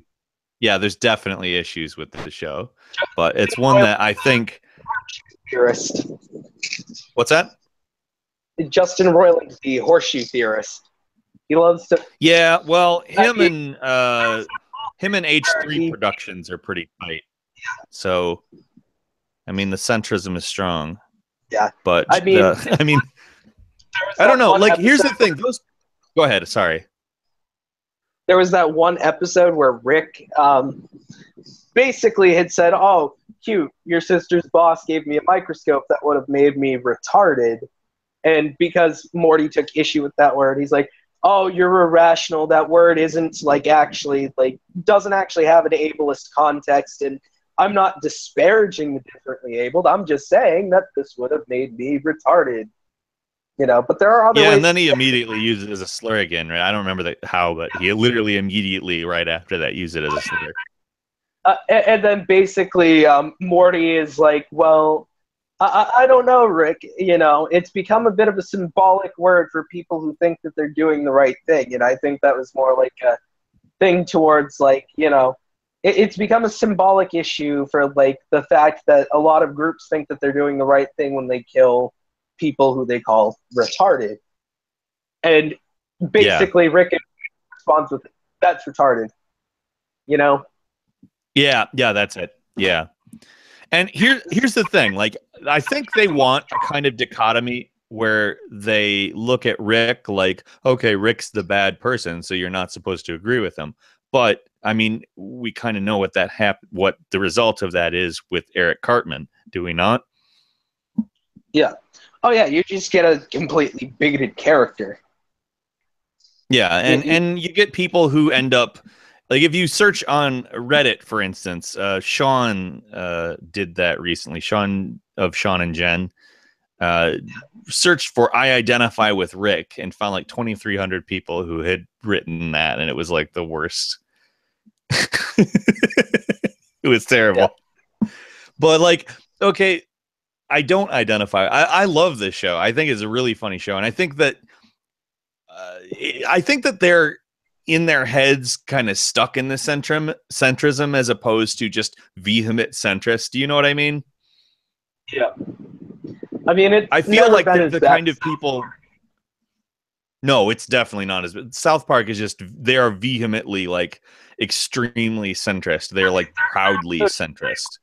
yeah, there's definitely issues with the show, but it's one that I think. Theorist. What's that? Justin Roiland, the horseshoe theorist. He loves to. Yeah, well, him and H3 Productions are pretty tight. So, I mean, the centrism is strong. Yeah, But I mean, I mean, I don't know. Like, here's the thing. Go ahead. Sorry. There was that one episode where Rick basically had said, "Oh, cute, your sister's boss gave me a microscope that would have made me retarded." And because Morty took issue with that word, he's like, "Oh, you're irrational. That word isn't like actually like doesn't actually have an ableist context." And I'm not disparaging the differently abled. I'm just saying that this would have made me retarded. But there are other Yeah, ways. and then he immediately used it as a slur again, right? I don't remember how, but he literally immediately right after that used it as a slur. And then basically, Morty is like, "Well, I don't know, Rick. It's become a bit of a symbolic word for people who think that they're doing the right thing." And I think that was more like a thing towards like, it's become a symbolic issue for like the fact that a lot of groups think that they're doing the right thing when they kill people who they call retarded. And basically, Yeah. Rick responds with, "That's retarded." Yeah, that's it. Yeah. And here's the thing. Like, I think they want a kind of dichotomy where they look at Rick like, okay, Rick's the bad person, so you're not supposed to agree with him. But I mean, we kind of know what what the result of that is with Eric Cartman, do we not? Yeah. Oh yeah, you just get a completely bigoted character. Yeah, and you get people who end up like if you search on Reddit, for instance, Sean did that recently. Sean of Sean and Jen searched for "I identify with Rick" and found like 2,300 people who had written that, and it was like the worst. It was terrible. Yeah. But like, okay, I don't identify. I love this show. I think it's a really funny show, and I think that they're in their heads kind of stuck in the centrism as opposed to just vehement centrist. Do you know what I mean? Yeah. I mean, I feel like they're the kind of people. No, it's definitely not as bad. South Park is just, they are vehemently like extremely centrist. They're like proudly centrist.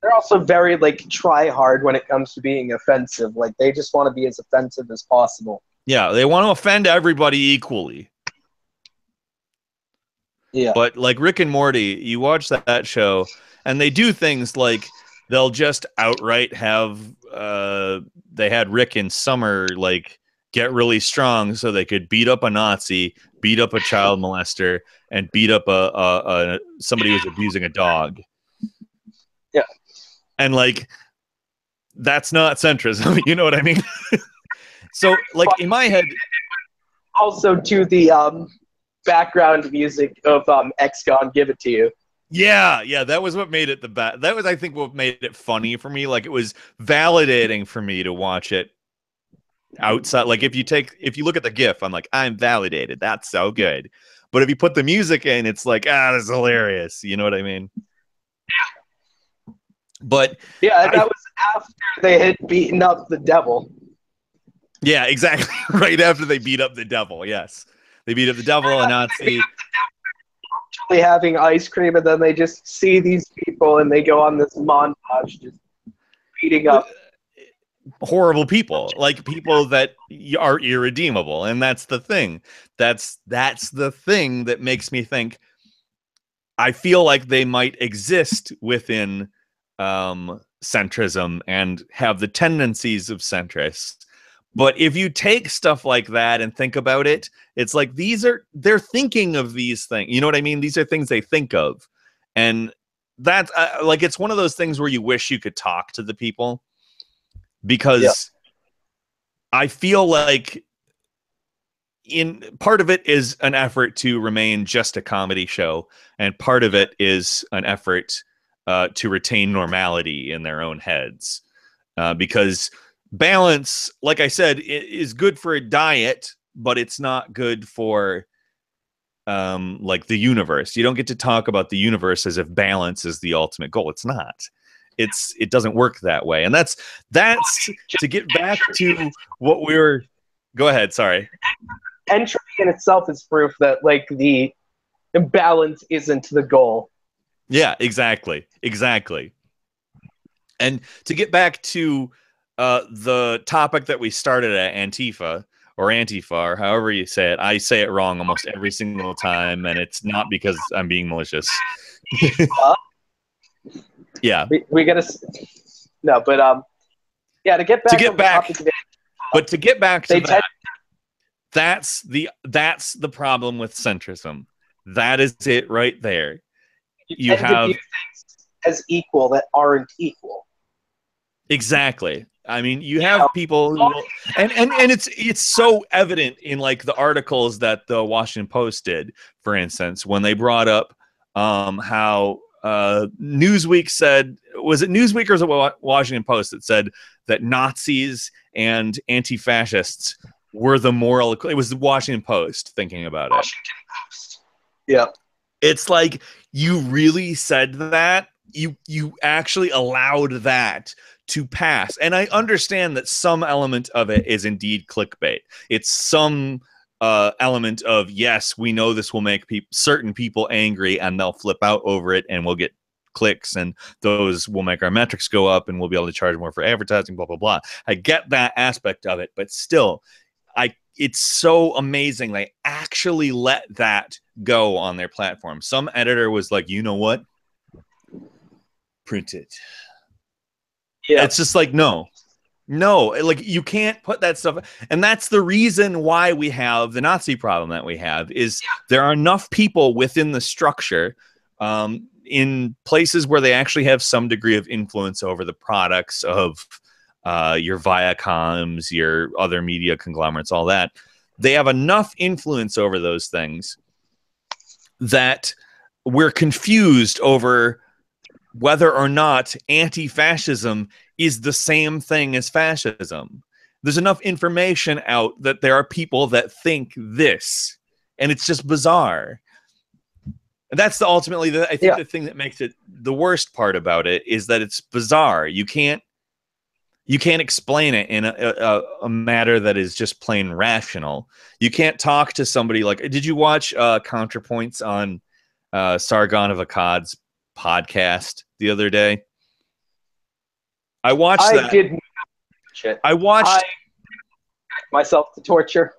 They're also very like try hard when it comes to being offensive. Like they just want to be as offensive as possible. Yeah, they want to offend everybody equally. Yeah. But like Rick and Morty, you watch that show and they do things like they'll just outright have they had Rick and Summer like get really strong so they could beat up a Nazi, beat up a child molester, and beat up a somebody who was abusing a dog. Yeah. And like that's not centrism, you know what I mean? So like in my head, also to the background music of X-Gon Give It To You. Yeah, that was what made it the best. That was, I think, what made it funny for me. Like, it was validating for me to watch it outside. Like, if you look at the GIF, I'm like, I'm validated. That's so good. But if you put the music in, it's like, that's hilarious. You know what I mean? But yeah, that was after they had beaten up the devil. Yeah, exactly. Right after they beat up the devil. Yes, they beat up the devil, a Nazi. Having ice cream, and then they just see these people and they go on this montage just beating up horrible people, like people that are irredeemable. And that's the thing. That's the thing that makes me think I feel like they might exist within centrism and have the tendencies of centrists. But if you take stuff like that and think about it, it's like they're thinking of these things. You know what I mean? These are things they think of. And that's like, it's one of those things where you wish you could talk to the people, because I feel like in part of it is an effort to remain just a comedy show, and part of it is an effort to retain normality in their own heads, because balance, like I said, is good for a diet, but it's not good for like the universe. You don't get to talk about the universe as if balance is the ultimate goal. It's not. It doesn't work that way. And that's to get back to what we were. Go ahead. Sorry. Entropy in itself is proof that like the imbalance isn't the goal. Yeah, exactly. And to get back to the topic that we started at, Antifa or however you say it, I say it wrong almost every single time, and it's not because I'm being malicious. Yeah. We gotta no, but yeah, to get back to get back to that, that's the problem with centrism. That is it right there. You have things as equal that aren't equal. Exactly. I mean, you have people who will, and it's so evident in like the articles that the Washington Post did, for instance, when they brought up how Newsweek said, was it Newsweek or was it Washington Post that said that Nazis and anti-fascists were the moral, it was the Washington Post thinking about it. Washington Post. Yeah. It's like, you really said that? You actually allowed that to pass. And I understand that some element of it is indeed clickbait. It's some element of, yes, we know this will make certain people angry and they'll flip out over it and we'll get clicks and those will make our metrics go up and we'll be able to charge more for advertising, blah, blah, blah. I get that aspect of it, but still, it's so amazing they actually let that go on their platform. Some editor was like, you know what? Print it. Yeah. It's just like, no, like you can't put that stuff. And that's the reason why we have the Nazi problem that we have is there are enough people within the structure in places where they actually have some degree of influence over the products of your Viacoms, your other media conglomerates, all that. They have enough influence over those things that we're confused over whether or not anti-fascism is the same thing as fascism. There's enough information out that there are people that think this, and it's just bizarre. And that's ultimately, I think the thing that makes it the worst part about it is that it's bizarre. You can't explain it in a matter that is just plain rational. You can't talk to somebody like, did you watch Counterpoints on Sargon of Akkad's podcast the other day? I watched that. I watched myself to torture.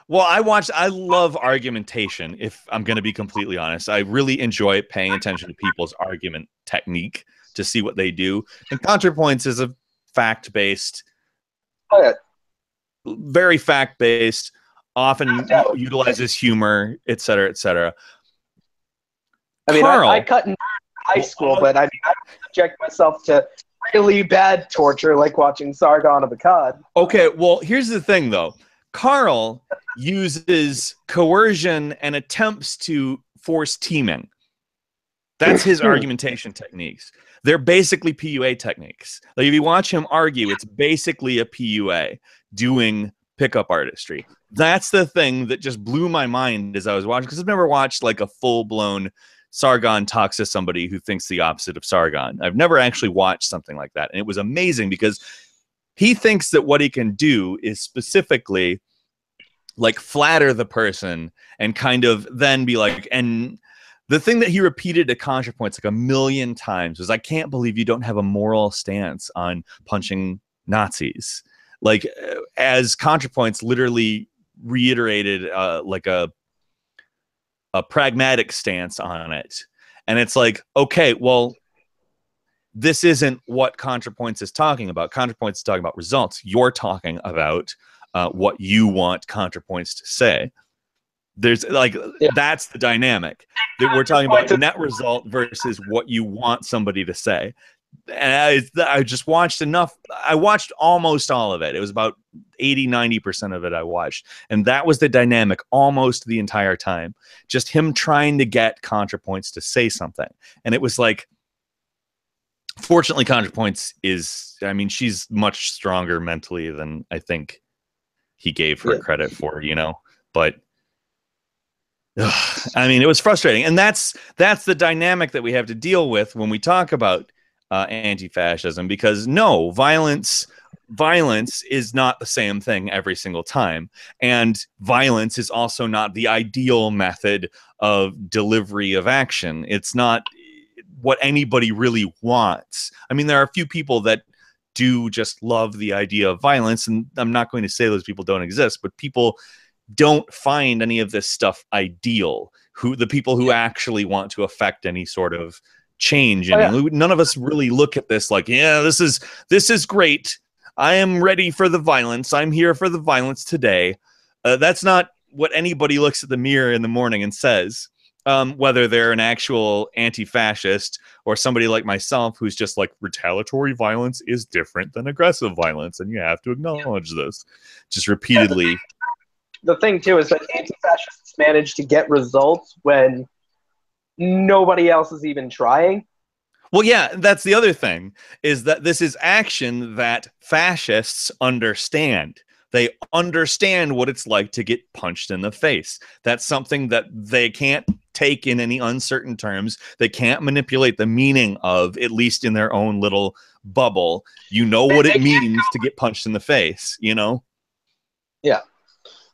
Well, I love argumentation, if I'm going to be completely honest. I really enjoy paying attention to people's argument technique to see what they do. And Counterpoints is a fact-based, very fact-based, often utilizes humor, et cetera, et cetera. I mean, I cut in high school, but I subject myself to really bad torture, like watching Sargon of Akkad. Okay, well, here's the thing, though. Carl uses coercion and attempts to force teaming. That's his argumentation techniques. They're basically PUA techniques. Like if you watch him argue, it's basically a PUA doing pickup artistry. That's the thing that just blew my mind as I was watching, because I've never watched like a full-blown Sargon talks to somebody who thinks the opposite of Sargon. I've never actually watched something like that. And it was amazing because he thinks that what he can do is specifically like flatter the person and kind of then be like, and the thing that he repeated to Counterpoints like a million times was, I can't believe you don't have a moral stance on punching Nazis. Like as Counterpoints literally reiterated like a pragmatic stance on it. And it's like, okay, well, this isn't what Counterpoints is talking about. Counterpoints is talking about results. You're talking about what you want Counterpoints to say. There's like, that's the dynamic that we're talking about, net result versus what you want somebody to say. And I just watched enough. I watched almost all of it. It was about 80-90% of it I watched. And that was the dynamic almost the entire time. Just him trying to get Counterpoints to say something. And it was like, Fortunately, ContraPoints is, I mean, she's much stronger mentally than I think he gave her Yeah. credit for, you know. But ugh, I mean, it was frustrating, and that's the dynamic that we have to deal with when we talk about anti-fascism. Because no, violence is not the same thing every single time, and violence is also not the ideal method of delivery of action. It's not what anybody really wants. I mean, there are a few people that do just love the idea of violence, and I'm not going to say those people don't exist, but people don't find any of this stuff ideal. The people who actually want to affect any sort of change, Oh, yeah. none of us really look at this like, yeah, this is great. I am ready for the violence. I'm here for the violence today. That's not what anybody looks at the mirror in the morning and says. Whether they're an actual anti-fascist or somebody like myself who's just like, retaliatory violence is different than aggressive violence, and you have to acknowledge this. Just repeatedly. The thing too is that anti-fascists manage to get results when nobody else is even trying. Well, yeah, that's the other thing, is that this is action that fascists understand. They understand what it's like to get punched in the face. That's something that they can't take in any uncertain terms. They can't manipulate the meaning of, at least in their own little bubble. You know what it means to get punched in the face, you know? Yeah.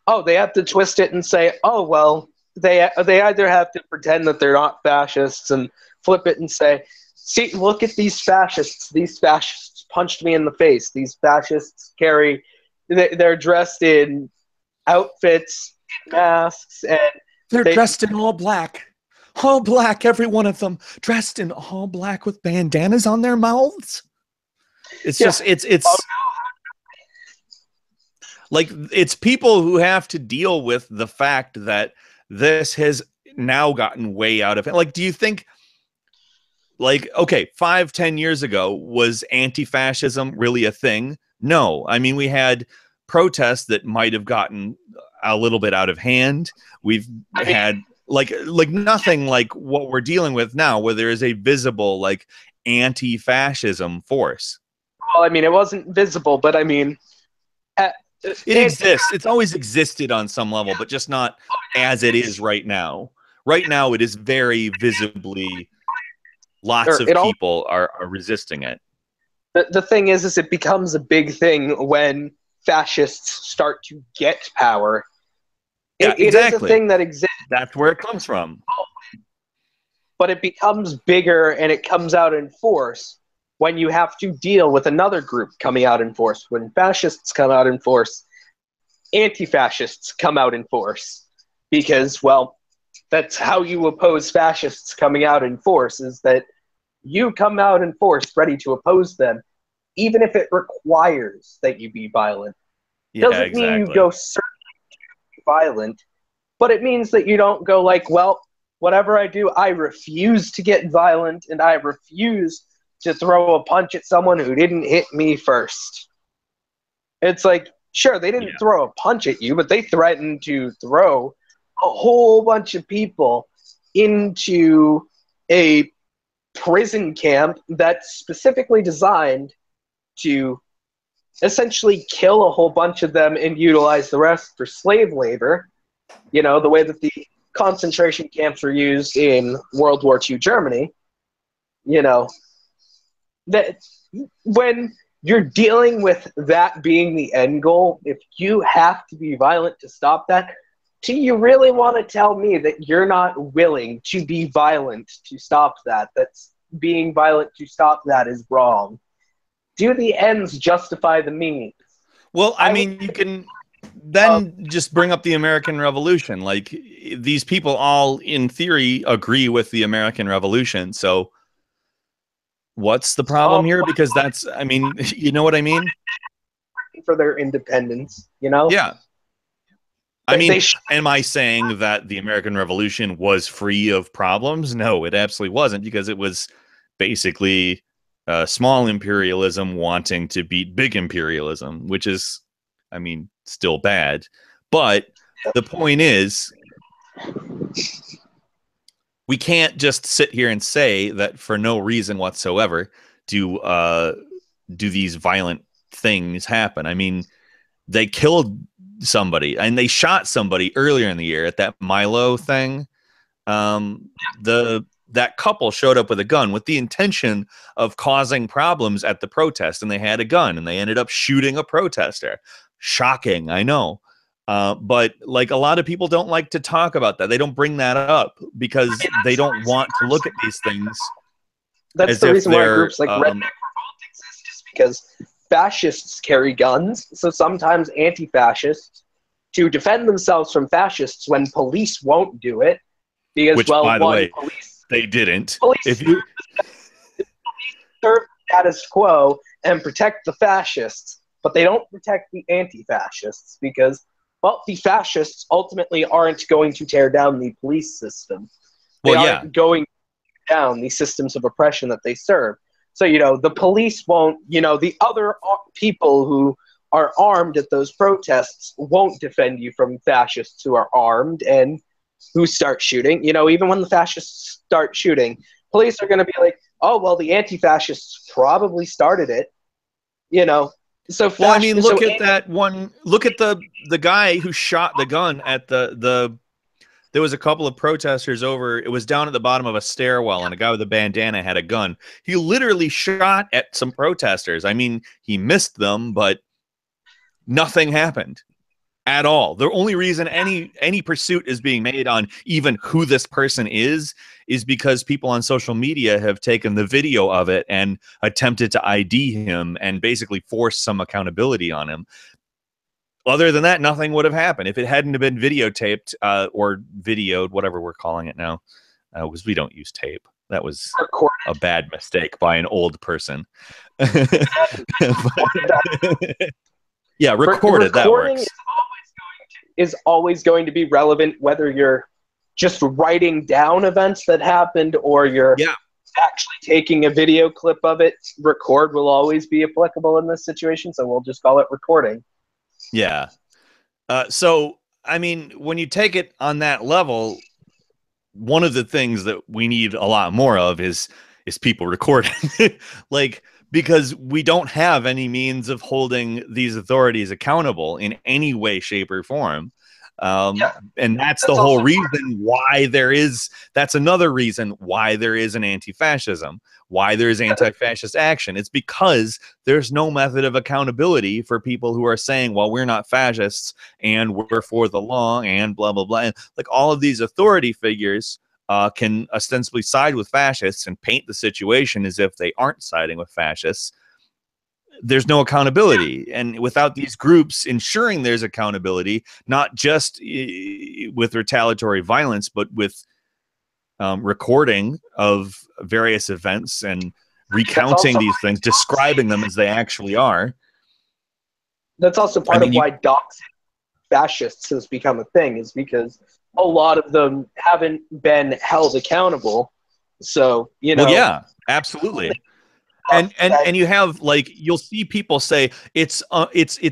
Oh, they have to twist it and say, oh, well, they either have to pretend that they're not fascists and flip it and say, see, look at these fascists. These fascists punched me in the face. These fascists they're dressed in outfits, masks, and they're dressed in all black. All black, every one of them, dressed in all black with bandanas on their mouths. It's just, it's like, it's people who have to deal with the fact that this has now gotten way out of it. Like, do you think, like, okay, 5-10 years ago, was anti-fascism really a thing? No. I mean, we had protests that might have gotten a little bit out of hand. We've had like nothing like what we're dealing with now, where there is a visible like anti-fascism force. Well, I mean, it wasn't visible, but I mean, it exists. It's always existed on some level, but just not as it is right now. Right now, it is very visibly. Lots of people are resisting it. The thing is it becomes a big thing when fascists start to get power. Yeah, it is a thing that exists. That's where it comes from. But it becomes bigger and it comes out in force when you have to deal with another group coming out in force. When fascists come out in force, anti-fascists come out in force. Because, well, that's how you oppose fascists coming out in force, is that you come out in force ready to oppose them, even if it requires that you be violent. Yeah, doesn't mean you go certainly violent, but it means that you don't go like, well, whatever I do, I refuse to get violent, and I refuse to throw a punch at someone who didn't hit me first. It's like, sure, they didn't throw a punch at you, but they threatened to throw a whole bunch of people into a prison camp that's specifically designed to essentially kill a whole bunch of them and utilize the rest for slave labor. You know, the way that the concentration camps were used in World War II Germany. You know, that when you're dealing with that being the end goal, if you have to be violent to stop that, do you really want to tell me that you're not willing to be violent to stop that? That's being violent to stop that is wrong. Do the ends justify the means? Well, I mean, you can then just bring up the American Revolution. Like, these people all, in theory, agree with the American Revolution. So what's the problem here? Because that's, I mean, you know what I mean? For their independence, you know? Yeah. I mean, am I saying that the American Revolution was free of problems? No, it absolutely wasn't, because it was basically small imperialism wanting to beat big imperialism, which is, I mean, still bad. But the point is, we can't just sit here and say that for no reason whatsoever do these violent things happen. I mean, they killed somebody and they shot somebody earlier in the year at that Milo thing. That couple showed up with a gun with the intention of causing problems at the protest, and they had a gun and they ended up shooting a protester. Shocking, I know. But like a lot of people don't like to talk about that. They don't bring that up because they don't want to look at these things. That's the reason why groups like Redneck Revolt exist, is because fascists carry guns. So sometimes anti-fascists, to defend themselves from fascists when police won't do it, because, which, well, by the way, police, they didn't. Police, if you serve the status quo and protect the fascists, but they don't protect the anti-fascists because, well, the fascists ultimately aren't going to tear down the police system. They aren't going to tear down the systems of oppression that they serve. So, the police won't, the other people who are armed at those protests won't defend you from fascists who are armed and who start shooting. Even when the fascists start shooting, police are going to be like, oh, well, the anti-fascists probably started it. So, well, I mean, look at that one. Look at the guy who shot the gun at the. There was a couple of protesters over. It was down at the bottom of a stairwell, and a guy with a bandana had a gun. He literally shot at some protesters. I mean, he missed them, but nothing happened at all. The only reason any pursuit is being made on even who this person is because people on social media have taken the video of it and attempted to ID him and basically force some accountability on him. Other than that, nothing would have happened if it hadn't been videotaped or videoed, whatever we're calling it now, because we don't use tape. That was a bad mistake by an old person. Yeah, recorded. That works. Is always going to be relevant, whether you're just writing down events that happened or you're actually taking a video clip of it. Record will always be applicable in this situation, so we'll just call it recording. Yeah. So, I mean, when you take it on that level, one of the things that we need a lot more of is people recording. Like, because we don't have any means of holding these authorities accountable in any way, shape, or form. And that's the whole reason why that's another reason why there is an anti-fascism, why there is anti-fascist action. It's because there's no method of accountability for people who are saying, well, we're not fascists and we're for the law and blah, blah, blah. And like all of these authority figures can ostensibly side with fascists and paint the situation as if they aren't siding with fascists. There's no accountability. And without these groups ensuring there's accountability, not just with retaliatory violence, but with recording of various events and recounting these things, describing them as they actually are. That's also part of why doxing fascists has become a thing, is because a lot of them haven't been held accountable. So, Well, yeah, absolutely. And you have, like, you'll see people say it's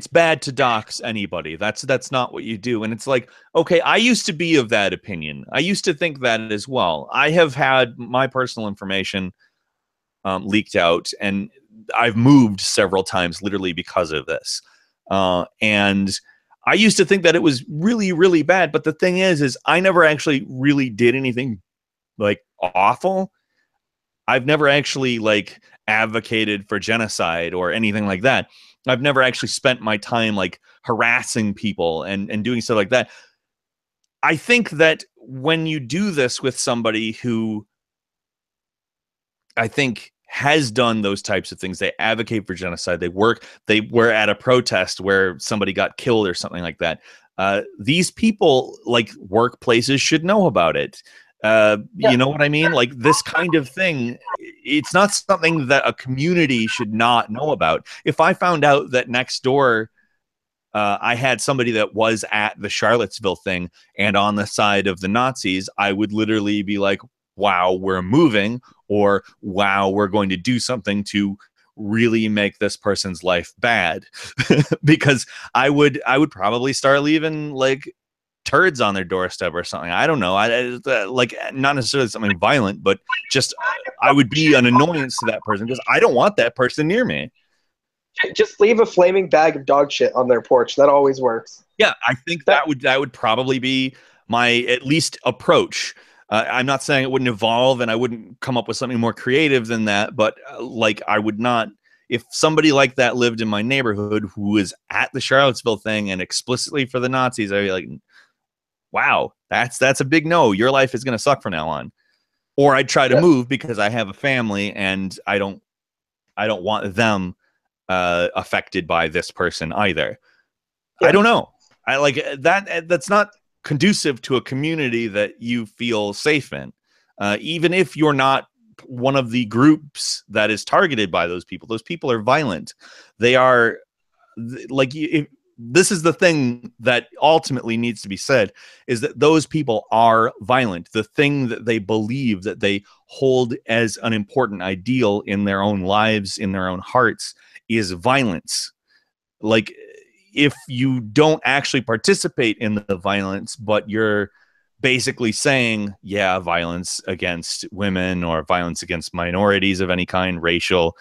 bad to dox anybody. That's not what you do. And it's like, okay, I used to be of that opinion. I used to think that as well. I have had my personal information leaked out, and I've moved several times literally because of this. And I used to think that it was really, really bad. But the thing is I never actually really did anything like awful. I've never actually like advocated for genocide or anything like that. I've never actually spent my time like harassing people and doing stuff like that. I think that when you do this with somebody who I think has done those types of things, they advocate for genocide, they were at a protest where somebody got killed or something like that. These people, like, workplaces should know about it. You know what I mean? Like, this kind of thing, it's not something that a community should not know about. If I found out that next door I had somebody that was at the Charlottesville thing and on the side of the Nazis, I would literally be like, wow, we're moving, or wow, we're going to do something to really make this person's life bad. Because I would probably start leaving like turds on their doorstep or something. I don't know. Like not necessarily something violent, but just I would be an annoyance to that person because I don't want that person near me. Just leave a flaming bag of dog shit on their porch. That always works. Yeah, I think that would probably be my at least approach. I'm not saying it wouldn't evolve and I wouldn't come up with something more creative than that, but like I would not, if somebody like that lived in my neighborhood who was at the Charlottesville thing and explicitly for the Nazis, I'd be like, wow, that's a big no. Your life is going to suck from now on. Or I'd try to move because I have a family and I don't want them affected by this person either. I don't know. I like that. That's not conducive to a community that you feel safe in. Even if you're not one of the groups that is targeted by those people are violent. They are like, this is the thing that ultimately needs to be said, is that those people are violent. The thing that they believe, that they hold as an important ideal in their own lives, in their own hearts, is violence. Like, if you don't actually participate in the violence, but you're basically saying, yeah, violence against women or violence against minorities of any kind, racial,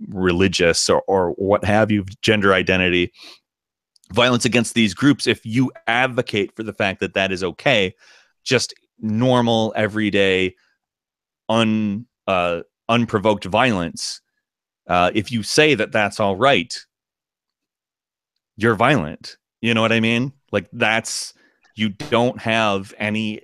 religious, or what have you, gender identity, violence against these groups, if you advocate for the fact that that is okay, just normal, everyday, unprovoked violence, if you say that that's all right, you're violent. You know what I mean? Like, that's, you don't have any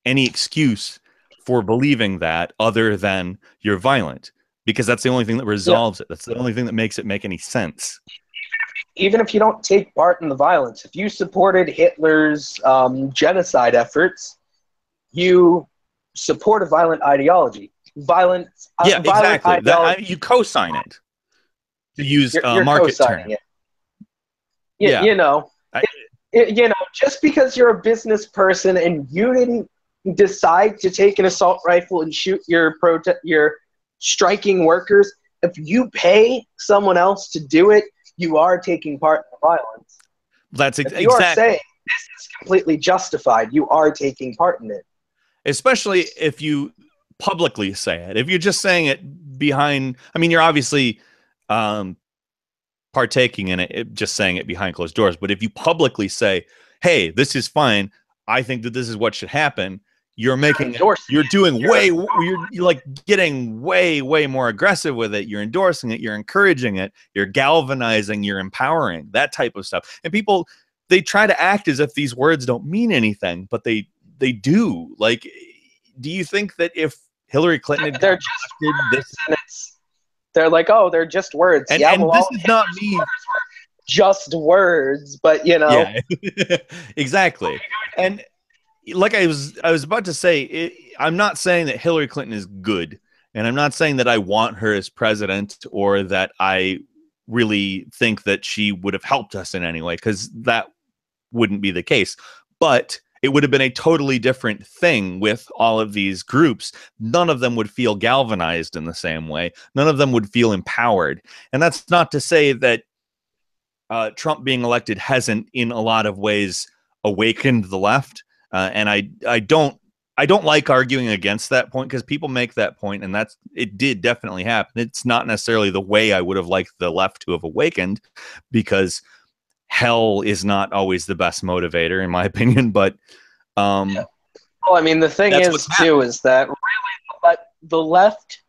excuse for believing that other than you're violent, because that's the only thing that resolves it. That's the only thing that makes it make any sense. Even if you don't take part in the violence, if you supported Hitler's genocide efforts, you support a violent ideology. Violence. Yeah, violent exactly. You co-sign it, to use you're market term. it. You know, just because you're a business person and you didn't decide to take an assault rifle and shoot your striking workers, if you pay someone else to do it, you are taking part in the violence. That's exactly. You are saying this is completely justified. You are taking part in it. Especially if you publicly say it. If you're just saying it behind, I mean, you're obviously partaking in it, just saying it behind closed doors. But if you publicly say, hey, this is fine, I think that this is what should happen, you're making it, you're doing you're like getting way more aggressive with it. You're endorsing it, you're encouraging it, you're galvanizing, you're empowering, that type of stuff. And people, they try to act as if these words don't mean anything, but they do. Like, do you think that if Hillary Clinton had they're like, oh, they're just words. And this is not me. Just words, but you know. Yeah, exactly. And like I was about to say, I'm not saying that Hillary Clinton is good, and I'm not saying that I want her as president or that I really think that she would have helped us in any way, because that wouldn't be the case. But it would have been a totally different thing with all of these groups. None of them would feel galvanized in the same way. None of them would feel empowered. And that's not to say that Trump being elected hasn't, in a lot of ways, awakened the left. And I don't like arguing against that point, because people make that point, and it did definitely happen. It's not necessarily the way I would have liked the left to have awakened, because hell is not always the best motivator, in my opinion. But well, I mean, the thing is too is that really the left,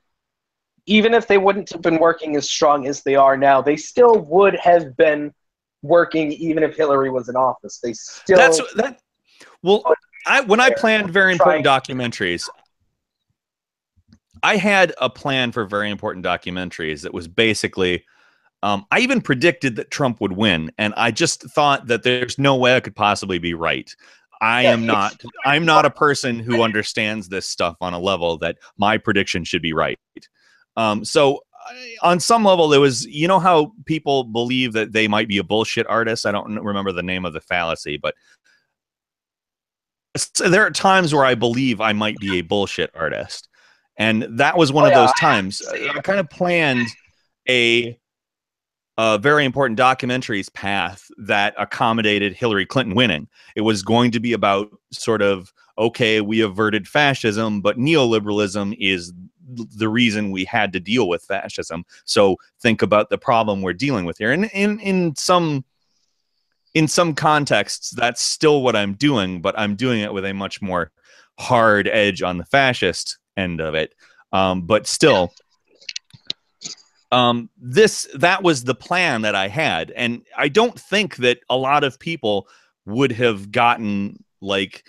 even if they wouldn't have been working as strong as they are now, they still would have been working even if Hillary was in office. They still when I planned very important documentaries, I had a plan for very important documentaries that was basically, I even predicted that Trump would win, and I just thought that there's no way I could possibly be right. I'm not a person who understands this stuff on a level that my prediction should be right. So on some level, there was, you know how people believe that they might be a bullshit artist? I don't remember the name of the fallacy, but there are times where I believe I might be a bullshit artist. And that was one of those times. I kind of planned a a very important documentary's path that accommodated Hillary Clinton winning. It was going to be about sort of, okay, we averted fascism, but neoliberalism is the reason we had to deal with fascism. So think about the problem we're dealing with here. And in some contexts, that's still what I'm doing, but I'm doing it with a much more hard edge on the fascist end of it. But still, that was the plan that I had. And I don't think that a lot of people would have gotten, like,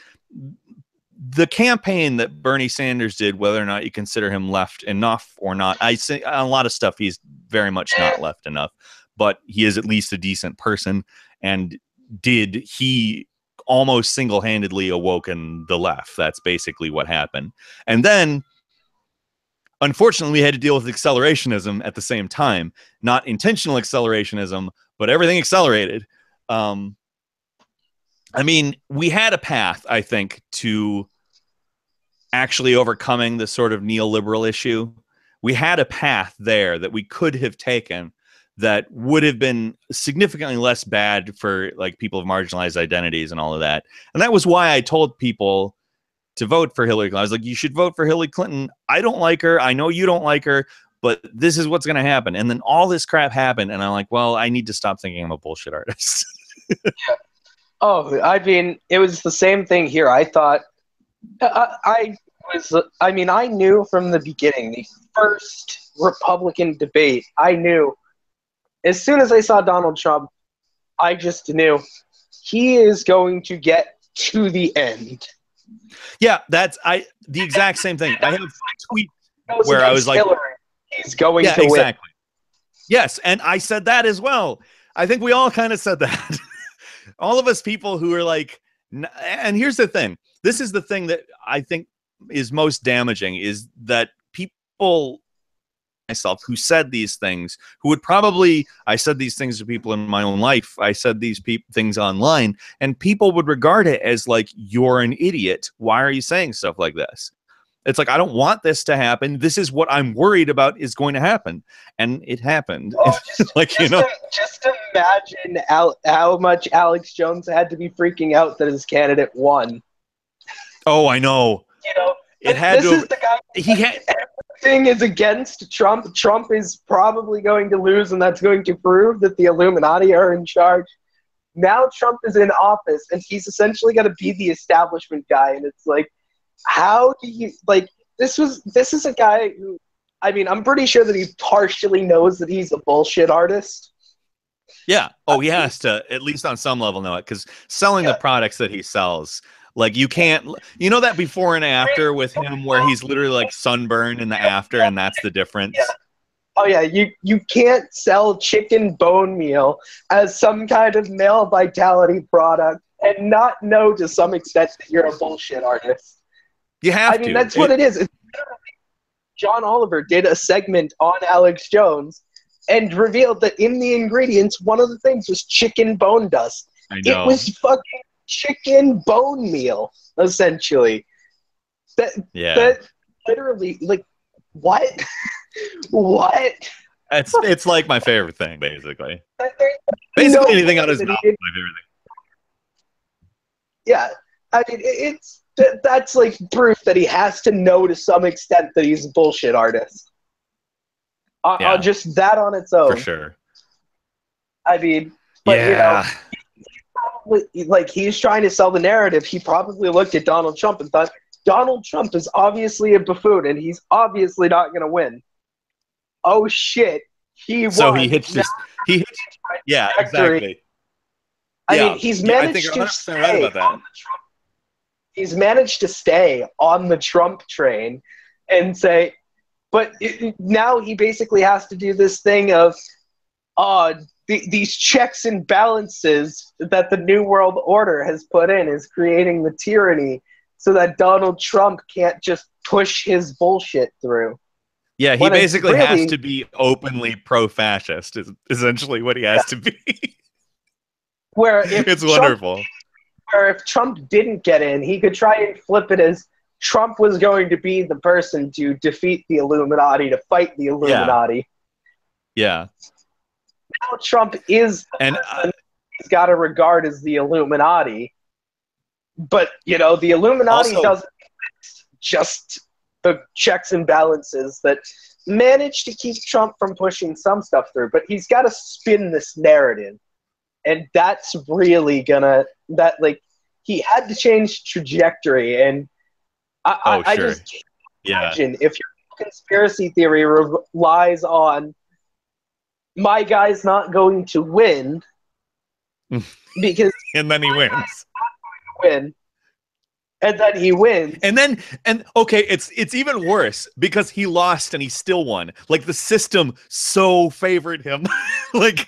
the campaign that Bernie Sanders did, whether or not you consider him left enough or not. I say a lot of stuff he's very much not left enough, but he is at least a decent person. And he almost single-handedly awoken the left. That's basically what happened. And then, unfortunately, we had to deal with accelerationism at the same time. Not intentional accelerationism, but everything accelerated. I mean, we had a path, I think, to actually overcoming the sort of neoliberal issue. We had a path there that we could have taken that would have been significantly less bad for, like, people of marginalized identities and all of that. And that was why I told people to vote for Hillary Clinton. I was like, you should vote for Hillary Clinton. I don't like her. I know you don't like her, but this is what's going to happen. And then all this crap happened. And I'm like, well, I need to stop thinking I'm a bullshit artist. Yeah. Oh, I mean, it was the same thing here. I thought, I knew from the beginning, the first Republican debate, I knew, as soon as I saw Donald Trump, I just knew he is going to get to the end. Yeah, that's the exact same thing. I have a tweet where I was like, Hillary, he's going to win. Yes, and I said that as well. I think we all kind of said that. All of us people who are like, and here's the thing. This is the thing that I think is most damaging, is that people, myself, who said these things, who would probably, I said these things to people in my own life, I said these things online, and people would regard it as like, you're an idiot. Why are you saying stuff like this? It's like, I don't want this to happen. This is what I'm worried about is going to happen. And it happened. Oh, just imagine how much Alex Jones had to be freaking out that his candidate won. Oh, I know. You know, it had this to. Is the guy. He had. Everything is against Trump. Trump is probably going to lose, and that's going to prove that the Illuminati are in charge. Now Trump is in office, and he's essentially going to be the establishment guy. And it's like, how do you, like, this is a guy who, I mean, I'm pretty sure that he partially knows that he's a bullshit artist. Yeah. Oh, he has to, at least on some level, know it, because selling the products that he sells, like, you can't, you know, that before and after with him where he's literally like sunburned in the after, and that's the difference. Yeah. Oh yeah, you can't sell chicken bone meal as some kind of male vitality product and not know to some extent that you're a bullshit artist. You have to. I mean, that's what it is. John Oliver did a segment on Alex Jones and revealed that in the ingredients, one of the things was chicken bone dust. I know. It was fucking chicken bone meal, essentially. That literally, like, what? What? It's like my favorite thing, basically. Basically, anything on his mouth is my favorite thing. Yeah, I mean, that's like proof that he has to know to some extent that he's a bullshit artist. Just that on its own. For sure. I mean, but you know, probably, like, he's trying to sell the narrative. He probably looked at Donald Trump and thought, Donald Trump is obviously a buffoon and he's obviously not going to win. Oh shit, he won. So he hitched yeah, exactly. I mean, he's managed to stay right about that. He's managed to stay on the Trump train and say, but now he basically has to do this thing of these checks and balances that the New World Order has put in is creating the tyranny so that Donald Trump can't just push his bullshit through. Yeah, he basically has to be openly pro-fascist, is essentially what he has to be. It's wonderful. Or if Trump didn't get in, he could try and flip it as Trump was going to be the person to defeat the Illuminati, to fight the Illuminati. Yeah. Donald Trump is the And person he's got to regard as the Illuminati. But, you know, the Illuminati also, doesn't just the checks and balances that manage to keep Trump from pushing some stuff through. But he's got to spin this narrative. And that's really gonna, that, like, he had to change trajectory. And I sure. just can't imagine if your conspiracy theory relies on my guy's not going to win because and then he wins. win, and then he wins, and okay, it's even worse because he lost and he still won. Like the system so favored him, like.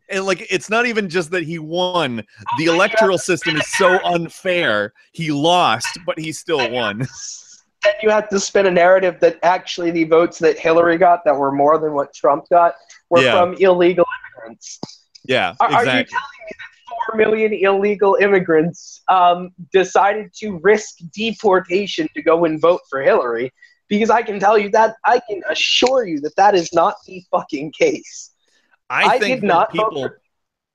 And like it's not even just that he won. The electoral system is so unfair. He lost, but he still won. And you have to spin a narrative that actually the votes that Hillary got that were more than what Trump got were from illegal immigrants. Yeah, exactly. Are you telling me that 4 million illegal immigrants decided to risk deportation to go and vote for Hillary? Because I can tell you that, I can assure you that that is not the fucking case. I think that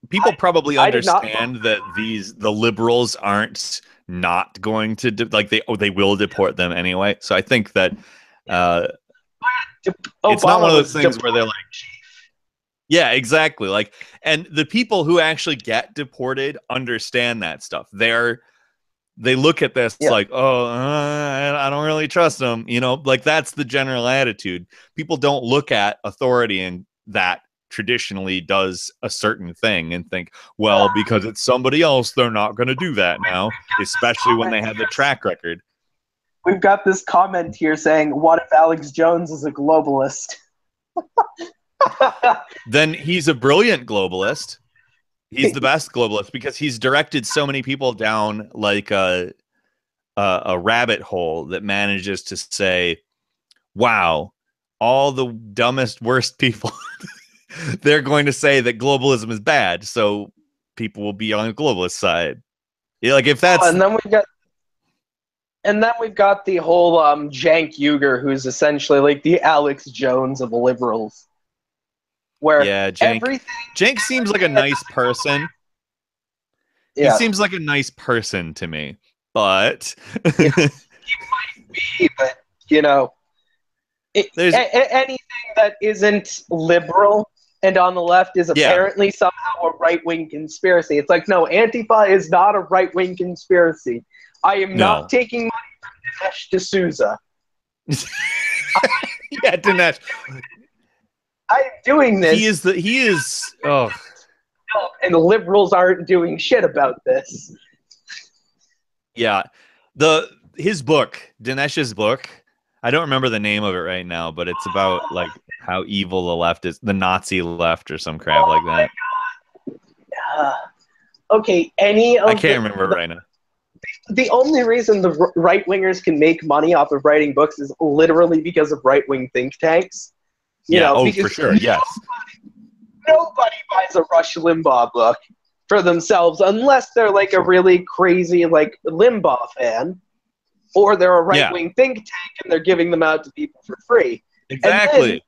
people probably understand that the liberals aren't not going to they will deport them anyway. So I think that it's not one of those things where they're like, yeah, exactly. Like, and the people who actually get deported understand that stuff. They look at this like, oh, I don't really trust them. You know, like that's the general attitude. People don't look at authority and that traditionally does a certain thing and think, well, because it's somebody else, they're not going to do that now, especially when they have the track record. We've got this comment here saying, what if Alex Jones is a globalist? Then he's a brilliant globalist. He's the best globalist because he's directed so many people down like a rabbit hole that manages to say, wow, all the dumbest, worst people they're going to say that globalism is bad, so people will be on the globalist side. Yeah, like if that's and then we've got the whole Cenk Uygur, who's essentially like the Alex Jones of liberals. Where Cenk seems like a nice person. Yeah. He seems like a nice person to me, but he might be, but you know, anything that isn't liberal and on the left is apparently somehow a right-wing conspiracy. It's like, no, Antifa is not a right-wing conspiracy. I am not taking money from Dinesh D'Souza. Yeah, Dinesh. I am doing this. He is. Oh. And the liberals aren't doing shit about this. Yeah. His book, Dinesh's book, I don't remember the name of it right now, but it's about like how evil the left is, the Nazi left or some crap like that. Okay, I can't remember right now. The only reason the right-wingers can make money off of writing books is literally because of right-wing think tanks. You know, for sure, yes. Nobody buys a Rush Limbaugh book for themselves unless they're like a really crazy like Limbaugh fan, or they're a right-wing think tank and they're giving them out to people for free. Exactly.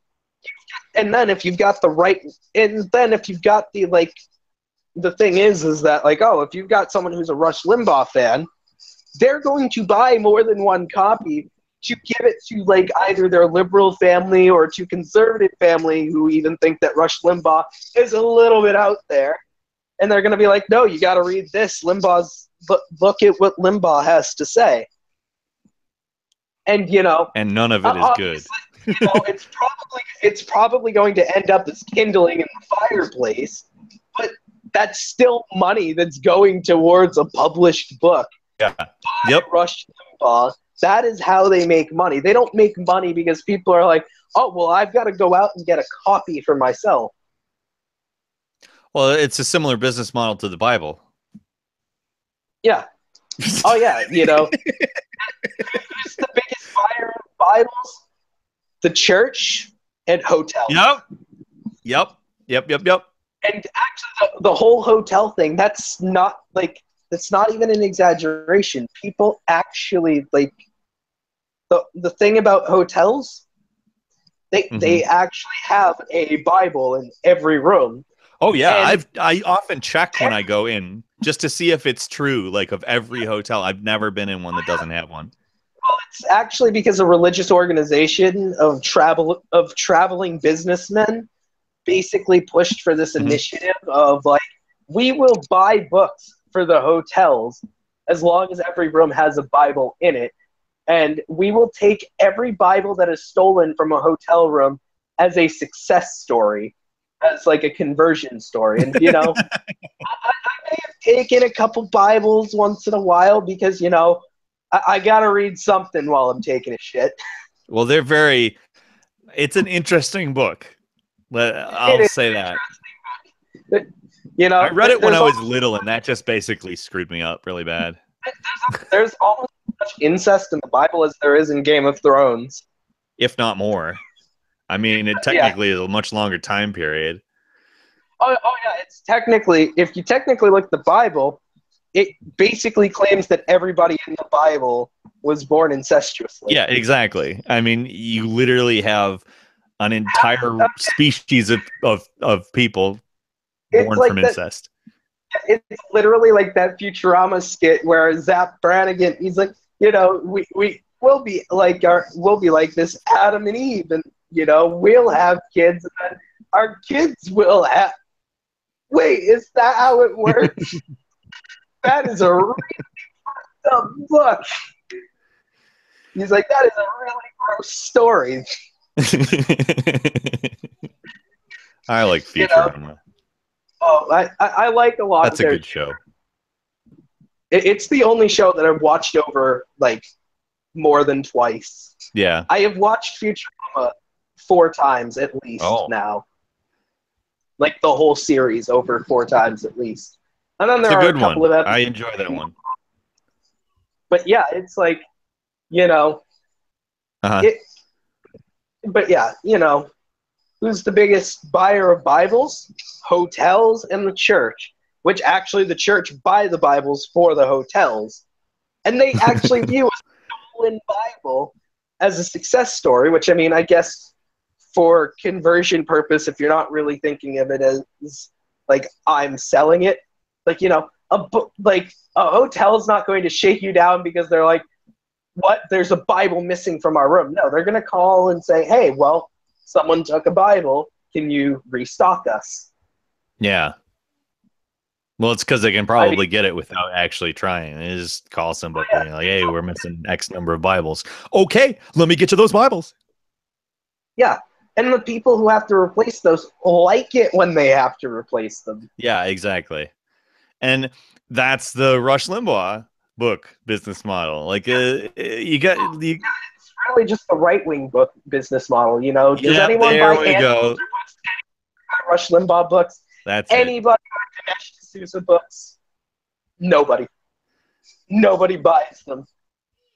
And then if you've got the right, and then if you've got the like, the thing is that like, oh, if you've got someone who's a Rush Limbaugh fan, they're going to buy more than one copy to give it to like either their liberal family or to conservative family who even think that Rush Limbaugh is a little bit out there. And they're going to be like, no, you got to read this. Look at what Limbaugh has to say. And, you know. And none of it is good. You know, it's probably going to end up as kindling in the fireplace, but that's still money that's going towards a published book. Yeah. Yep. Rush Limbaugh. That is how they make money. They don't make money because people are like, oh, well, I've got to go out and get a copy for myself. Well, it's a similar business model to the Bible. Yeah. Oh, yeah. You know, who's the biggest buyer of Bibles? The church and hotels. Yep. And actually, the whole hotel thing, that's not even an exaggeration. People actually, like, the thing about hotels They actually have a Bible in every room. Oh yeah, And I often check when I go in just to see if it's true. Like of every hotel, I've never been in one that doesn't have one. well, it's actually because a religious organization of traveling businessmen basically pushed for this Hmm. initiative of like, we will buy books for the hotels as long as every room has a Bible in it, and we will take every Bible that is stolen from a hotel room as a success story, as like a conversion story. And I may have taken a couple Bibles once in a while because I gotta read something while I'm taking a shit. Well, they're very. It's an interesting book. It I'll is say that. interesting, but I read it when there's I was almost little, and that just basically screwed me up really bad. there's almost as much incest in the Bible as there is in Game of Thrones. If not more. I mean, it Yeah. technically is a much longer time period. Oh yeah. It's technically, if you technically look at the Bible, it basically claims that everybody in the Bible was born incestuously. Yeah, exactly. I mean, you literally have an entire species of people It's born from like that. incest. It's literally like that Futurama skit where Zap Brannigan, he's like, we will be like we'll be like this Adam and Eve, and we'll have kids, and then our kids will have. Wait, is that how it works? That is a really dumb book. He's like, that is a really gross story. I like You know, Futurama. I like a lot of That's a their. good show. It's the only show that I've watched over like more than twice. Yeah. I have watched Futurama 4 times at least Oh, now. Like the whole series over 4 times at least. And then it's there a are a good couple one. of I episodes. enjoy that one. But yeah, it's like, you know, Uh-huh. it but yeah, who's the biggest buyer of Bibles? Hotels and the church, which actually the church buy the Bibles for the hotels. And they actually view a stolen Bible as a success story, which I mean, I guess for conversion purpose, if you're not really thinking of it as like I'm selling it, like like a hotel is not going to shake you down because they're like, what? There's a Bible missing from our room. No, they're going to call and say, hey, well, someone took a Bible. Can you restock us? Yeah. Well, it's because they can I mean, probably get it without actually trying. They just call somebody yeah, like, "Hey, we're missing X number of Bibles." Okay, let me get you those Bibles. yeah. And the people who have to replace those like it when they have to replace them. Yeah, exactly. And that's the Rush Limbaugh book business model. Like, you got you. It's really just the right wing book business model. Does Yeah, anyone there buy we go. Rush Limbaugh books? That's it. Anybody buy Dinesh D'Souza books? Nobody. Nobody buys them.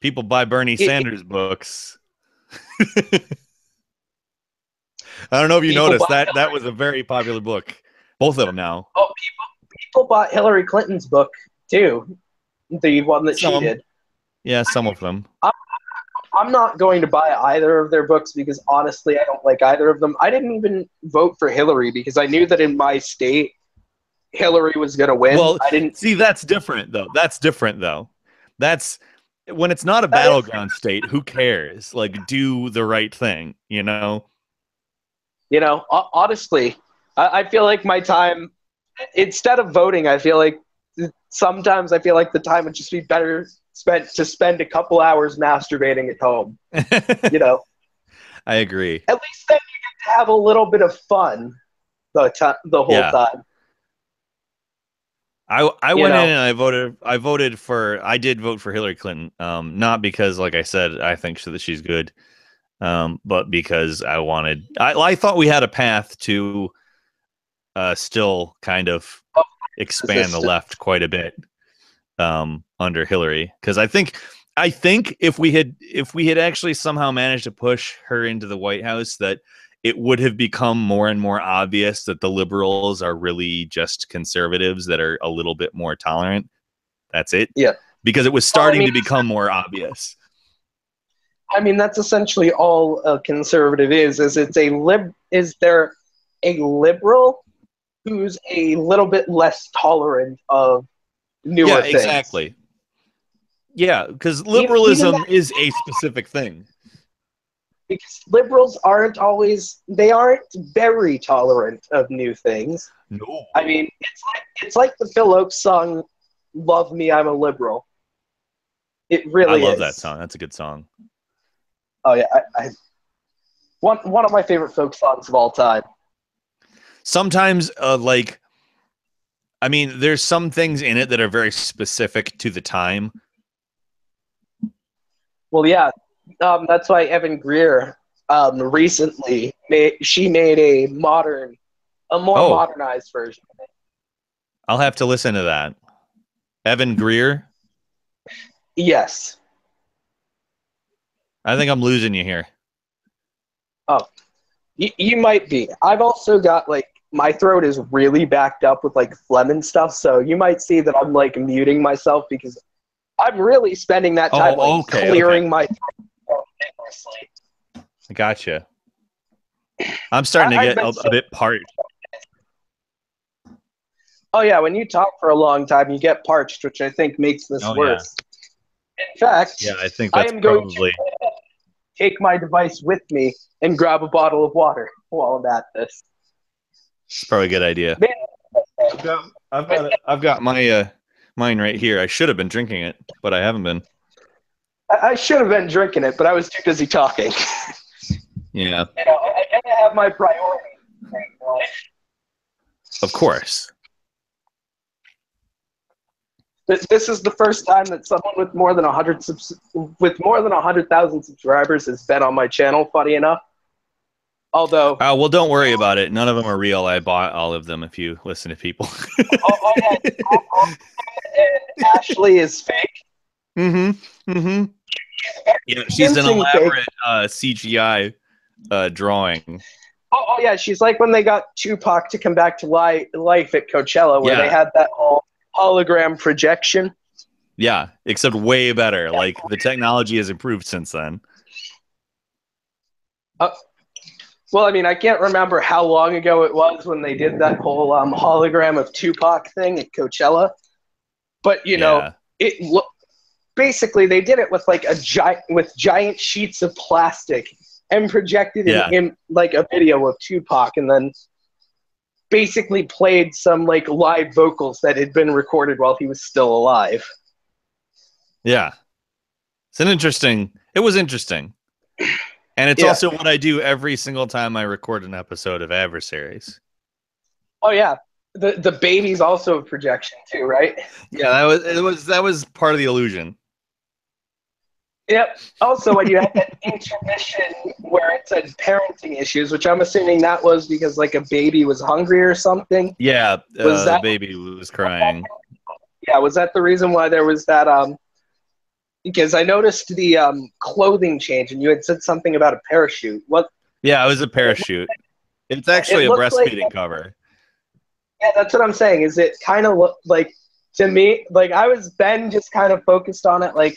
People buy Bernie It, Sanders books. I don't know if you people noticed buy that that Hillary. was a very popular book. Both of them now. Oh, people bought Hillary Clinton's book too, the one that she Some, did. yeah, some of them. I'm not going to buy either of their books because honestly, I don't like either of them. I didn't even vote for Hillary because I knew that in my state, Hillary was going to win. Well, I didn't. see, that's different though. That's different though. That's when it's not a That is, battleground state. Who cares? Like, do the right thing. You know? honestly, I feel like my time, instead of voting, I feel like sometimes I feel like the time would just be better spent to spend a couple hours masturbating at home. You know, I agree. at least then you get to have a little bit of fun the whole Yeah. time. I You went in know, and I did vote for Hillary Clinton. Not because, like I said, I think that she's good. But because I thought we had a path to still kind of expand the resistance. left quite a bit under Hillary, because I think if we had actually somehow managed to push her into the White House, that it would have become more and more obvious that the liberals are really just conservatives that are a little bit more tolerant. That's it. Yeah. Because it was Well, I starting mean, to become more obvious. I mean, that's essentially all a conservative is it's a is there a liberal who's a little bit less tolerant of Yeah, newer things. exactly. Yeah, because Even liberalism that, is a specific thing. because liberals they aren't very tolerant of new things. No. I mean, it's like the Phil Oakes song, "Love Me, I'm a Liberal." It I really love that is. song. That's a good song. Oh yeah, one of my favorite folk songs of all time. Sometimes, like, I mean, there's some things in it that are very specific to the time. Well, yeah, that's why Evan Greer recently made a more Oh, modernized version. I'll have to listen to that. Evan Greer. Yes. I think I'm losing you here. Oh, you might be. I've also got like my throat is really backed up with like phlegm and stuff, so you might see that I'm like muting myself because I'm really spending that time like Oh, okay, okay. clearing my throat vigorously. I gotcha. I'm starting to I've get been a bit parched. Oh yeah, when you talk for a long time, you get parched, which I think makes this Oh yeah, worse. In fact, yeah. I think I that's am going probably. to take my device with me and grab a bottle of water while I'm at this. It's probably a good idea. Man, I've got my mine right here. I should have been drinking it, but I haven't been. I should have been drinking it, but I was too busy talking. Yeah, You know, I gotta have my priorities. of course. This is the first time that someone with more than 100,000 subscribers has been on my channel. Funny enough, although Well, don't worry about it. None of them are real. I bought all of them. If you listen to people. yeah, and Ashley is fake. Mm-hmm. Mm-hmm. Yeah, she's an Convincing fake. elaborate CGI drawing. Yeah, she's like when they got Tupac to come back to life at Coachella, where they Yeah, had that whole hologram projection. yeah. Except way better. Like the technology has improved since then. Uh, well, I mean, I can't remember how long ago it was when they did that whole hologram of Tupac thing at Coachella, but you know, Yeah, it looked basically they did it with like giant sheets of plastic and projected yeah, in like a video of Tupac, and then basically played some like live vocals that had been recorded while he was still alive. yeah. It was interesting. And it's Yeah. also what I do every single time I record an episode of Adversaries. Oh yeah. The baby's also a projection too, right? Yeah, that was part of the illusion. Yep. Also, when you had that intermission where it said parenting issues, which I'm assuming that was because like a baby was hungry or something. Yeah, Was the that baby was crying. yeah? Was that the reason why there was that? Because I noticed the clothing change, and you had said something about a parachute. What? Yeah, it was a parachute. It's actually It a looked like. breastfeeding cover. Yeah, that's what I'm saying. Is it kind of look like to me? Like I was Ben, just kind of focused on it. Like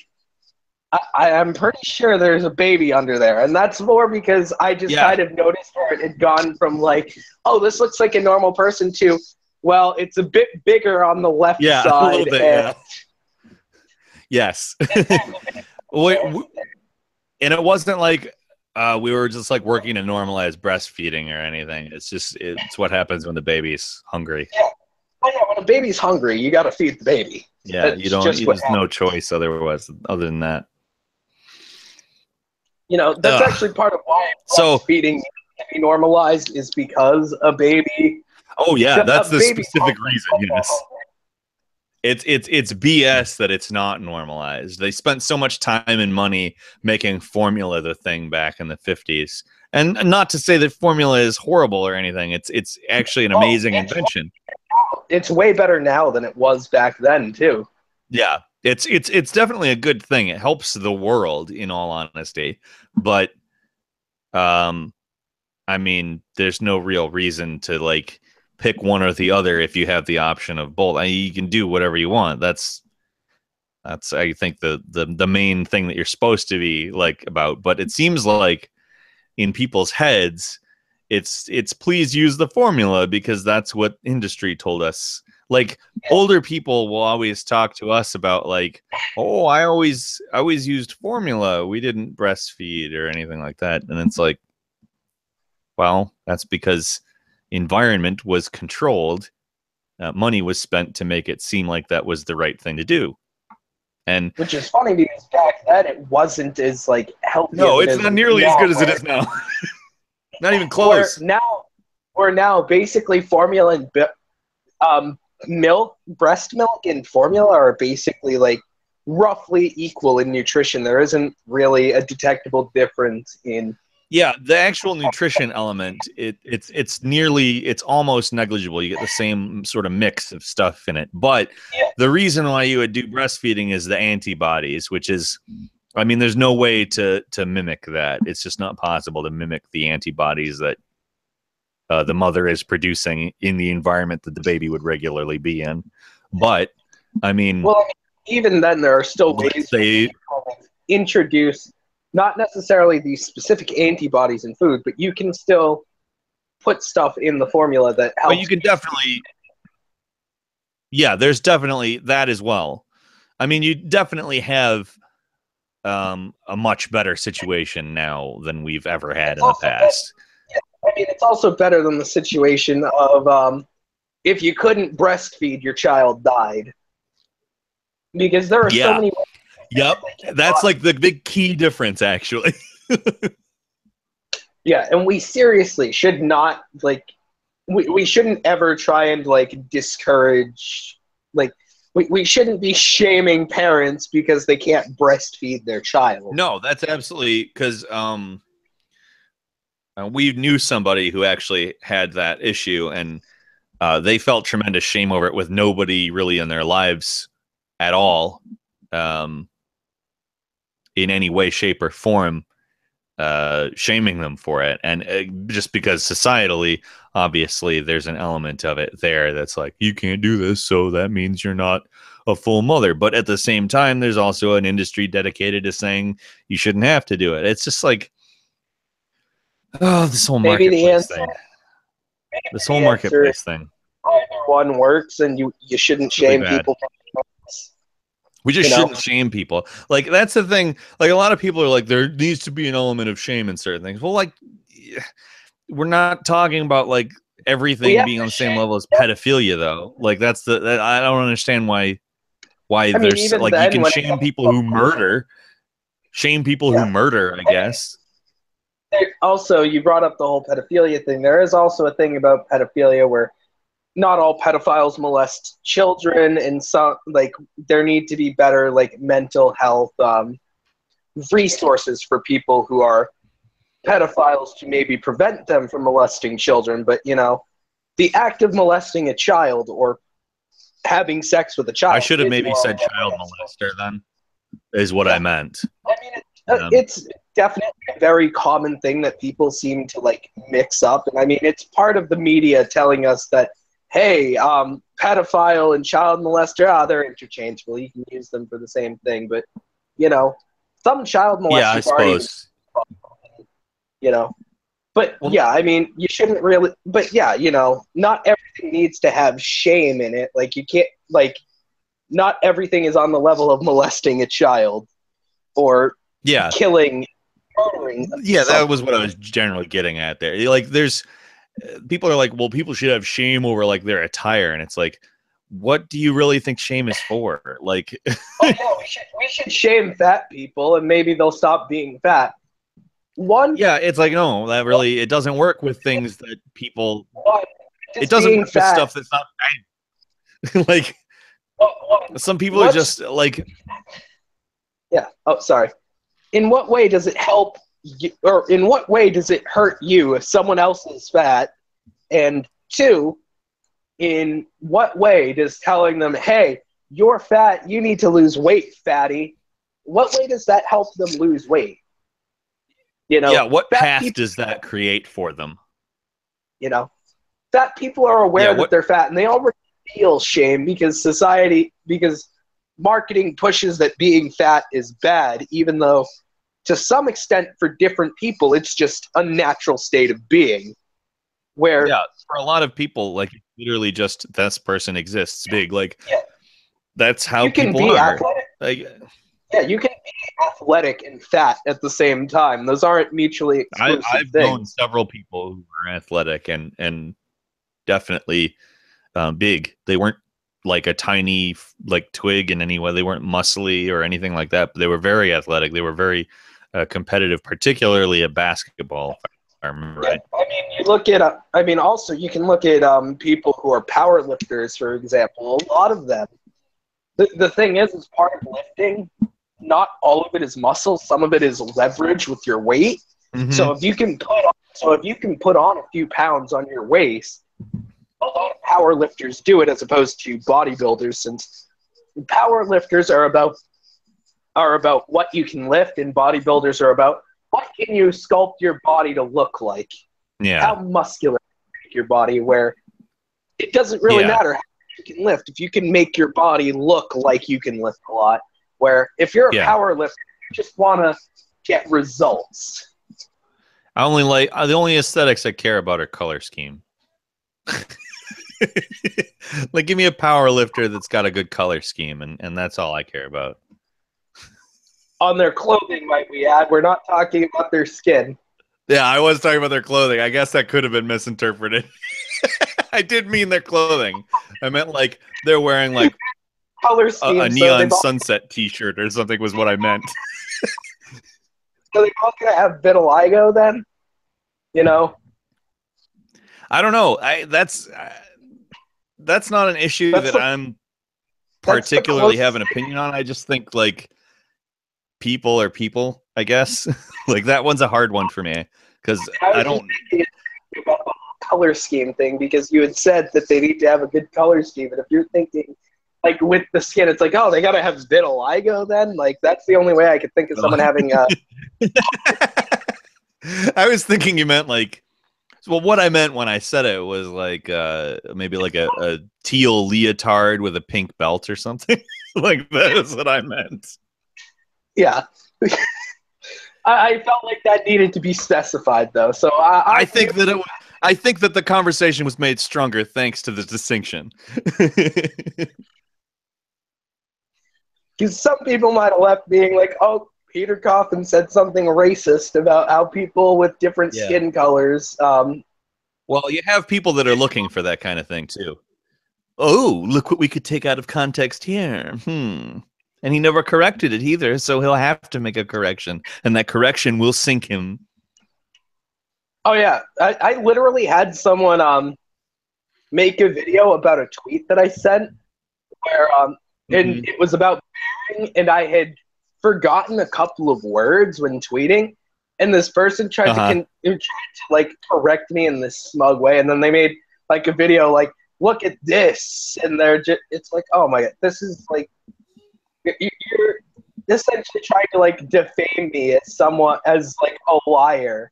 I'm pretty sure there's a baby under there, and that's more because I just Yeah, kind of noticed where it had gone from like, oh, this looks like a normal person to, well, it's a bit bigger on the left yeah, a little side, bit. and Yeah, yes. Wait, and it wasn't like we were just like working to normalize breastfeeding or anything. It's what happens when the baby's hungry. yeah, oh yeah, when a baby's hungry, you got to feed the baby. Yeah, That's just what there's happens. no choice other than that. You know, that's Ugh. actually part of why So, breastfeeding needs to be normalized is because oh yeah, that's a the baby. specific reason. Yes. It's BS that it's not normalized. They spent so much time and money making formula the thing back in the 50s. And not to say that formula is horrible or anything. It's actually an Oh, amazing invention. it's way better now than it was back then too. Yeah. It's definitely a good thing. It helps the world in all honesty. But um I mean, there's no real reason to like pick one or the other if you have the option of both. I mean, you can do whatever you want. That's, I think, the main thing that you're supposed to be like about. But it seems like in people's heads, it's please use the formula because that's what industry told us. Like older people will always talk to us about like, oh, I always used formula. We didn't breastfeed or anything like that. And it's like, well, that's because environment was controlled. Money was spent to make it seem like that was the right thing to do. And which is funny because back then it wasn't as like healthy. no, as it it's is not nearly now, as good as it is now. Not even close. We're now basically formula and milk, breast milk, and formula are basically like roughly equal in nutrition. There isn't really a detectable difference in. Yeah, the actual nutrition element, it's almost negligible. You get the same sort of mix of stuff in it. But Yeah. the reason why you would do breastfeeding is the antibodies, which is, I mean, there's no way to mimic that. It's just not possible to mimic the antibodies that the mother is producing in the environment that the baby would regularly be in. But, I mean... Well, even then, there are still ways to introduce not necessarily these specific antibodies in food, but you can still put stuff in the formula that helps. Well, you can definitely... Yeah, there's definitely that as well. I mean, you definitely have a much better situation now than we've ever had in the past. I mean, it's also better than the situation of if you couldn't breastfeed, your child died. Because there are so many ways. Yep. That's like the big key difference, actually. Yeah, and we seriously should not, like, we shouldn't ever try and, like, discourage, like, we shouldn't be shaming parents because they can't breastfeed their child. No, that's absolutely, because we knew somebody who actually had that issue, and they felt tremendous shame over it with nobody really in their lives at all, in any way, shape, or form, shaming them for it. And just because societally, obviously, there's an element of it there that's like, you can't do this, so that means you're not a full mother. But at the same time, there's also an industry dedicated to saying you shouldn't have to do it. It's just like, oh, this whole marketplace thing. This whole marketplace thing. One works, and you shouldn't shame people. We just shouldn't shame people. Like, that's the thing. Like, a lot of people are like, there needs to be an element of shame in certain things. Well, like, we're not talking about, like, everything being on the same level as pedophilia, though. Like, I don't understand why there's, like, you can shame people who murder. Shame people who murder, I guess. Also, you brought up the whole pedophilia thing. There is also a thing about pedophilia where not all pedophiles molest children, and some, like, there need to be better, like, mental health resources for people who are pedophiles to maybe prevent them from molesting children. But, you know, the act of molesting a child or having sex with a child. I should have maybe said child molester then, is what I meant. I mean, it's definitely a very common thing that people seem to, like, mix up. And I mean, it's part of the media telling us that, hey, pedophile and child molester, they're interchangeable. You can use them for the same thing. But, you know, some child molesters I suppose. You know. But, yeah, I mean, you shouldn't really... But, yeah, you know, not everything needs to have shame in it. Like, you can't... Like, not everything is on the level of molesting a child or killing, murdering. Yeah, that was what I was generally getting at there. Like, there's... People are like, well, people should have shame over, like, their attire, and it's like, what do you really think shame is for? Like, we should shame fat people, and maybe they'll stop being fat. It's like, no, that really, it doesn't work with things that people. It doesn't work with stuff that's not bad. Like, some people are just like. Yeah. Oh, sorry. In what way does it help? Or in what way does it hurt you if someone else is fat? And two, in what way does telling them, hey, you're fat, you need to lose weight, fatty, what way does that help them lose weight? You know, what path does that create for them? You know, fat people are aware that they're fat, and they already feel shame because marketing pushes that being fat is bad, even though to some extent for different people it's just a natural state of being. Where Yeah, for a lot of people, like literally just this person exists big. Like yeah, that's how you can people be are. athletic. Like Yeah, you can be athletic and fat at the same time. Those aren't mutually exclusive I've known things. several people who were athletic and definitely big. They weren't like a tiny like twig in any way. They weren't muscly or anything like that. But they were very athletic. They were very competitive, particularly at basketball. If I remember Yeah, right. I mean, you look at. I mean, also you can look at people who are power lifters, for example. A lot of them. The thing is part of lifting. Not all of it is muscle. Some of it is leverage with your weight. Mm-hmm. So if you can put on a few pounds on your waist, a lot of power lifters do it as opposed to bodybuilders, since power lifters are about what you can lift, and bodybuilders are about what can you sculpt your body to look like, Yeah. how muscular you make your body, where it doesn't really Yeah. matter how much you can lift if you can make your body look like you can lift a lot. Where if you're a Yeah. power lifter, you just want to get results. I only like the only aesthetics I care about are color scheme. Like, give me a power lifter that's got a good color scheme, and that's all I care about. On their clothing, might we add? We're not talking about their skin. Yeah, I was talking about their clothing. I guess that could have been misinterpreted. I did mean their clothing. I meant like they're wearing like Color a scheme, neon sunset T-shirt or something was what I meant. so they're all gonna have vitiligo then. You know, I don't know. That's not an issue that's that the I'm that's the particularly have closest an opinion on. I just think like people are people, I guess. Like that one's a hard one for me because I I was just don't. thinking about the color scheme thing, because you had said that they need to have a good color scheme, and if you're thinking like with the skin, it's like, oh, they gotta have vitiligo then. Like that's the only way I could think of someone having I was thinking you meant like. Well, what I meant when I said it was like maybe like a teal leotard with a pink belt or something. Like that is what I meant. yeah. I felt like that needed to be specified though, so I think that I think that the conversation was made stronger thanks to the distinction. because some people might have left being like, oh, Peter Coffin said something racist about how people with different Yeah. skin colors. Well, you have people that are looking for that kind of thing too. Oh, look what we could take out of context here. And he never corrected it either, so he'll have to make a correction, and that correction will sink him. Oh yeah, I literally had someone make a video about a tweet that I sent where and it was about bearing, and I had forgotten a couple of words when tweeting, and this person tried to like correct me in this smug way, and then they made like a video like, look at this, and they're just, it's like, oh my god, this is like, you're essentially trying to like defame me as someone, as like a liar,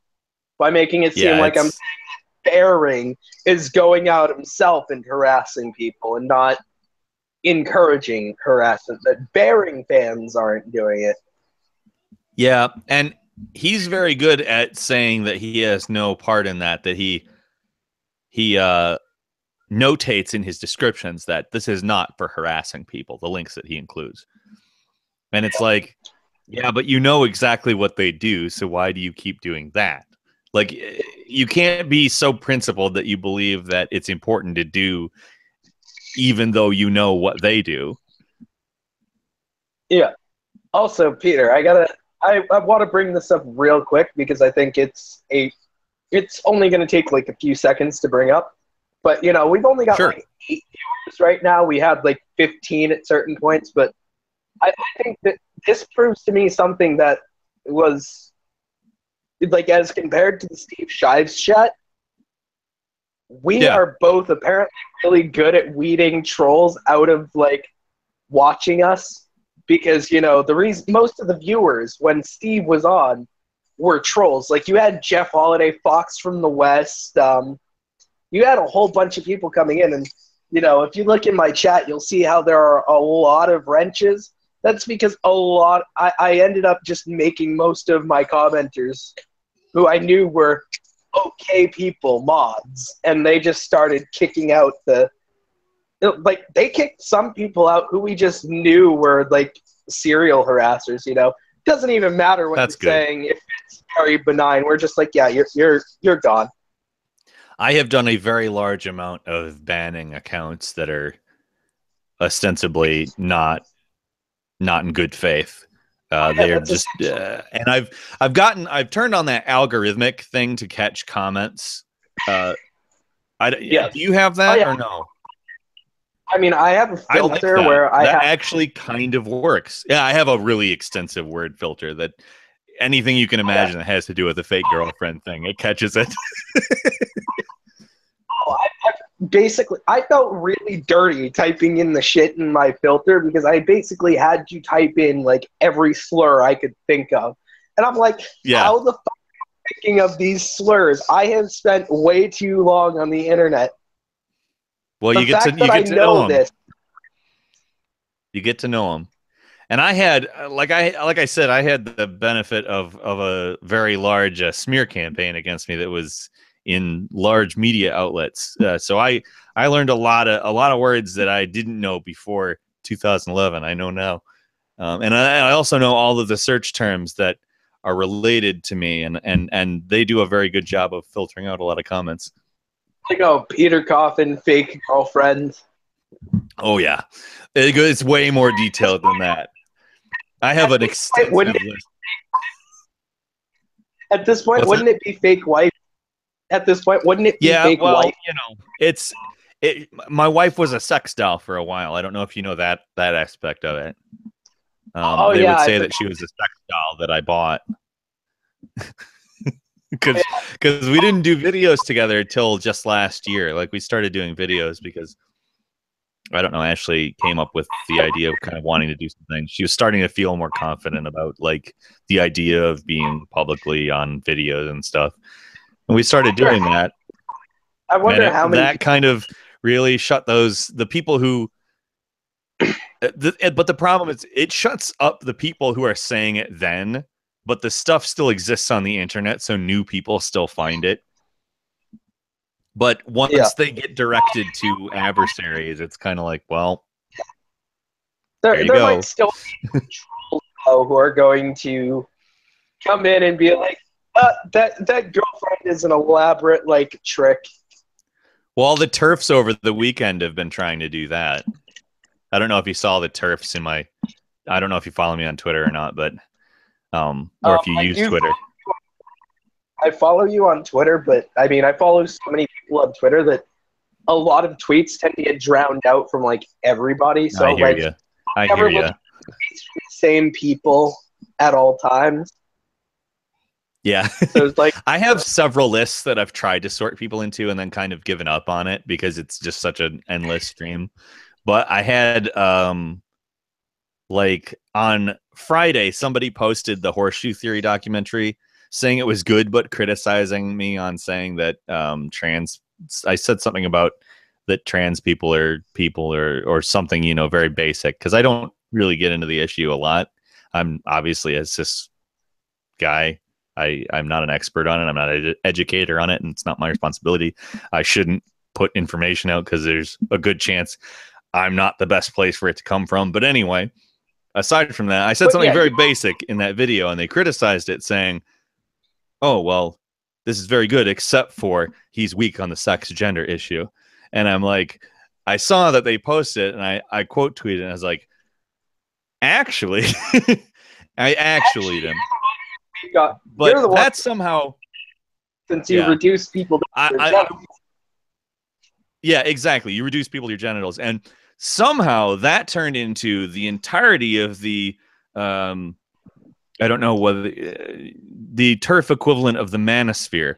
by making it seem like I'm bearing is going out himself and harassing people and not encouraging harassment, that bearing fans aren't doing it. Yeah, and he's very good at saying that he has no part in that, that he notates in his descriptions that this is not for harassing people, the links that he includes. And it's like, yeah, but you know exactly what they do, so why do you keep doing that? Like, you can't be so principled that you believe that it's important to do even though you know what they do. Yeah. Also, Peter, I want to bring this up real quick because I think it's only going to take like a few seconds to bring up. But, you know, we've only got like 8 viewers right now. We had like 15 at certain points, but I think that this proves to me something that was like, as compared to the Steve Shives chat, we are both apparently really good at weeding trolls out of like watching us, because, you know, the reason most of the viewers when Steve was on were trolls. Like, you had Jeff Holiday, Fox from the West, you had a whole bunch of people coming in, and if you look in my chat, you'll see how there are a lot of wrenches. That's because I ended up just making most of my commenters, who I knew were okay people, mods, and they just started kicking out they kicked some people out who we just knew were like serial harassers. Doesn't even matter what That's you're good. saying if it's very benign. We're just like, yeah, you're gone. I have done a very large amount of banning accounts that are ostensibly not in good faith. They're That's just, and I've turned on that algorithmic thing to catch comments. yes. Do you have that or no? I mean, I have a I like filter that. where That actually kind of works. Yeah, I have a really extensive word filter that anything you can imagine that has to do with a fake girlfriend thing, it catches it. I felt really dirty typing in the shit in my filter because I basically had to type in like every slur I could think of. And I'm like, how the fuck am I thinking of these slurs? I have spent way too long on the internet. Well, you get to know them. You get to know them. And I had, like I said, I had the benefit of a very large smear campaign against me that was in large media outlets. So I learned a lot of words that I didn't know before 2011. I know now, and I also know all of the search terms that are related to me, and they do a very good job of filtering out a lot of comments. Like, Peter Coffin, fake girlfriend. Oh yeah, it's way more detailed than that. I have an extensive list. At this point, wouldn't it be fake wife? At this point, wouldn't it be fake wife? My wife was a sex doll for a while. I don't know if you know that aspect of it. They would say that she was a sex doll that I bought. Because we didn't do videos together until just last year. Like, we started doing videos because, I don't know, Ashley came up with the idea of kind of wanting to do something. She was starting to feel more confident about like the idea of being publicly on videos and stuff. And we started doing that. I wonder how many that kind of really shut the people who but the problem is it shuts up the people who are saying it then, but the stuff still exists on the internet, so new people still find it. But once they get directed to adversaries, it's kind of like, well, there you go. Might still be trolls who are going to come in and be like, that girlfriend is an elaborate like trick. Well, the TERFs over the weekend have been trying to do that. I don't know if you saw the TERFs I don't know if you follow me on Twitter or not, but or if you use Twitter. I follow you on Twitter, but I mean, I follow so many people on Twitter that a lot of tweets tend to get drowned out from like everybody. So I hear you. I hear you. Same people at all times. Yeah. So it's like, I have several lists that I've tried to sort people into and then kind of given up on it because it's just such an endless stream. But I had like on Friday, somebody posted the Horseshoe Theory documentary saying it was good, but criticizing me on saying that I said something about that trans people or something, very basic, because I don't really get into the issue a lot. I'm obviously a cis guy. I'm not an expert on it. I'm not an educator on it, and it's not my responsibility. I shouldn't put information out because there's a good chance I'm not the best place for it to come from. But anyway, aside from that, I said something very basic in that video, and they criticized it, saying, oh, well, this is very good, except for he's weak on the sex gender issue. And I'm like, I saw that they posted, and I quote tweeted, and I was like, actually, I actually him. But that's somehow, since you reduce people to their genitals. Yeah, exactly. You reduce people to your genitals, and somehow that turned into the entirety of the I don't know whether the TERF equivalent of the manosphere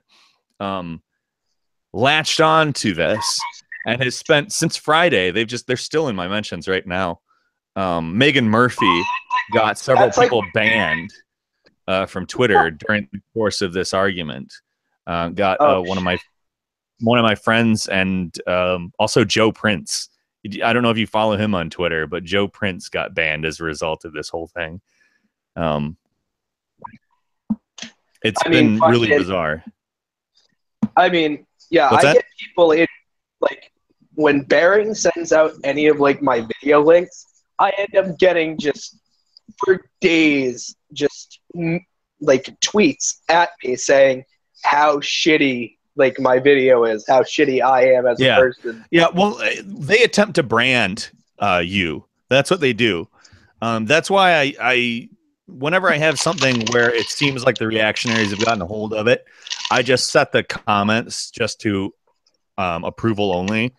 latched on to this and has spent since Friday. They're still in my mentions right now. Megan Murphy got several people banned from Twitter during the course of this argument. One of my one of my friends, and also Joe Prince. I don't know if you follow him on Twitter, but Joe Prince got banned as a result of this whole thing. It's been really bizarre. I mean, yeah, What's I that? get people in, like, when Bering sends out any of, like, my video links, I end up getting just, for days, just, like, tweets at me saying how shitty, like, my video is, how shitty I am as a person. Yeah, well, they attempt to brand you. That's what they do. That's why I whenever I have something where it seems like the reactionaries have gotten a hold of it, I just set the comments just to approval only,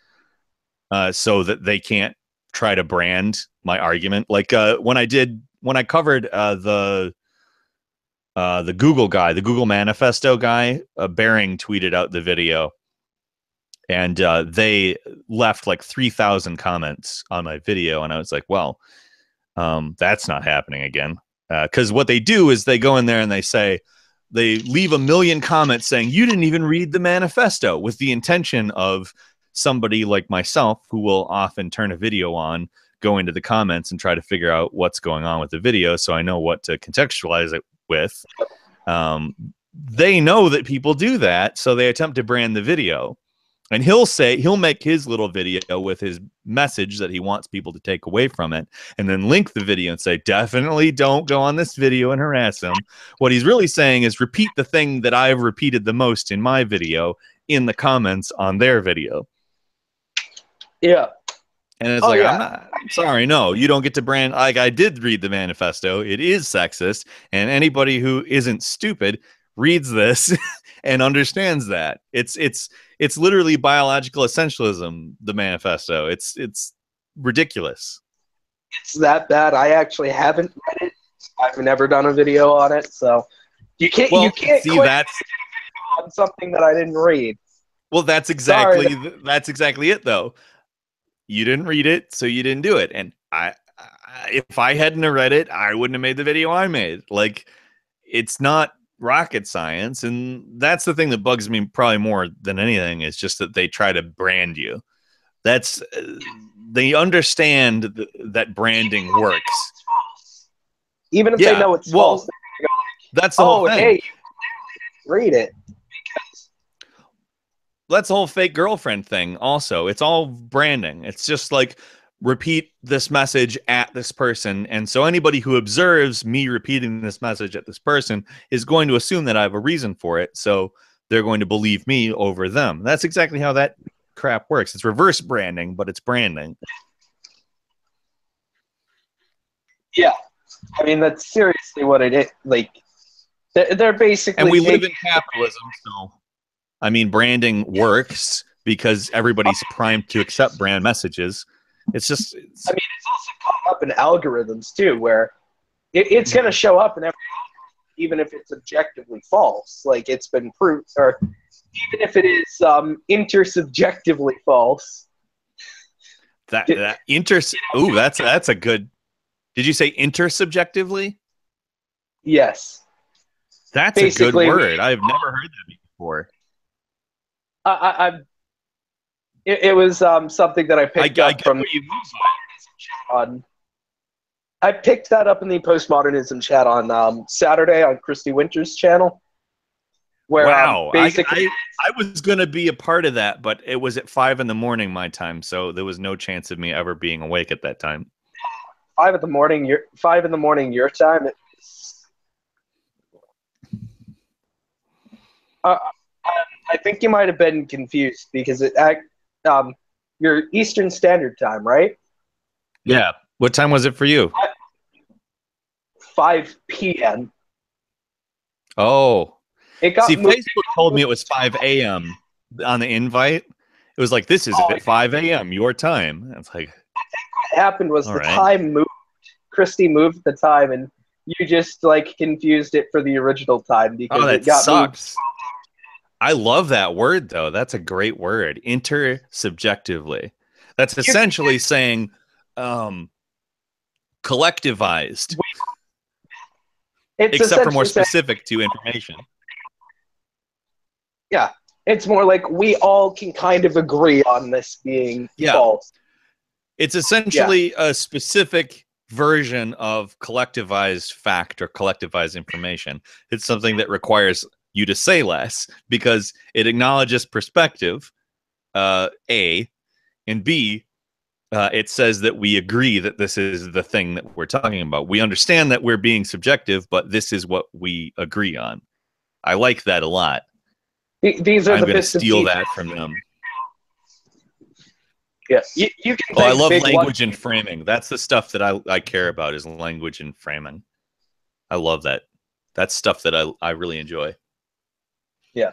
so that they can't try to brand my argument. Like when I covered the Google guy, the Google Manifesto guy, Bering tweeted out the video, and they left like 3,000 comments on my video, and I was like, well, that's not happening again. Because what they do is they go in there and they leave 1 million comments saying you didn't even read the manifesto, with the intention of somebody like myself, who will often turn a video on, go into the comments and try to figure out what's going on with the video, so I know what to contextualize it with. They know that people do that, so they attempt to brand the video. And he'll make his little video with his message that he wants people to take away from it, and then link the video and say, definitely don't go on this video and harass him. What he's really saying is repeat the thing that I've repeated the most in my video in the comments on their video. Yeah. And it's I'm sorry, no, you don't get to brand. Like, I did read the manifesto. It is sexist, and anybody who isn't stupid reads this and understands that. It's literally biological essentialism, the manifesto. It's ridiculous. It's that bad. I actually haven't read it. I've never done a video on it, so you can't see that's on something that I didn't read. Well, that's exactly it though. You didn't read it, so you didn't do it. And if I hadn't read it, I wouldn't have made the video I made. Like, it's not rocket science, and that's the thing that bugs me probably more than anything, is just that they try to brand you. That's they understand that branding works, even if they know it's false. That's the whole thing. Hey, read it. That's the whole fake girlfriend thing. Also, it's all branding. It's just like, repeat this message at this person, and so anybody who observes me repeating this message at this person is going to assume that I have a reason for it, so they're going to believe me over them. That's exactly how that crap works. It's reverse branding, but it's branding. Yeah, I mean, that's seriously what it is. Like, they're basically, and we live in capitalism, so I mean, branding works because everybody's primed to accept brand messages. It's just, I mean, it's also caught up in algorithms too, where it's going to show up in every, even if it's objectively false. Like, it's been proved, or even if it is intersubjectively false. That's a good. Did you say intersubjectively? Yes. That's basically a good word. I've never heard that before. It was something that I picked up from on. I picked that up in the postmodernism chat on Saturday on Christy Winter's channel. Where, wow, basically, I was going to be a part of that, but it was at 5 a.m. my time, so there was no chance of me ever being awake at that time. 5 a.m. your time. I think you might have been confused because you're Eastern Standard Time, right? Yeah. What time was it for you? 5 p.m. Oh. Facebook told me it was 5 a.m. on the invite. It was like, this is at 5 a.m. your time. It's like, I think what happened was time moved. Christy moved the time, and you just like confused it for the original time because it got sucks. Moved. I love that word, though. That's a great word. Intersubjectively. That's essentially saying collectivized. Except for more specific to information. Yeah. It's more like we all can kind of agree on this being false. It's essentially a specific version of collectivized fact or collectivized information. It's something that requires you to say less because it acknowledges perspective, A, and B, it says that we agree that this is the thing that we're talking about. We understand that we're being subjective, but this is what we agree on. I like that a lot. These are I'm the going to bits of steal teaching. that from them. Yeah, you can. Oh, I love language and framing. That's the stuff that I care about is language and framing. I love that. That's stuff that I really enjoy. Yeah.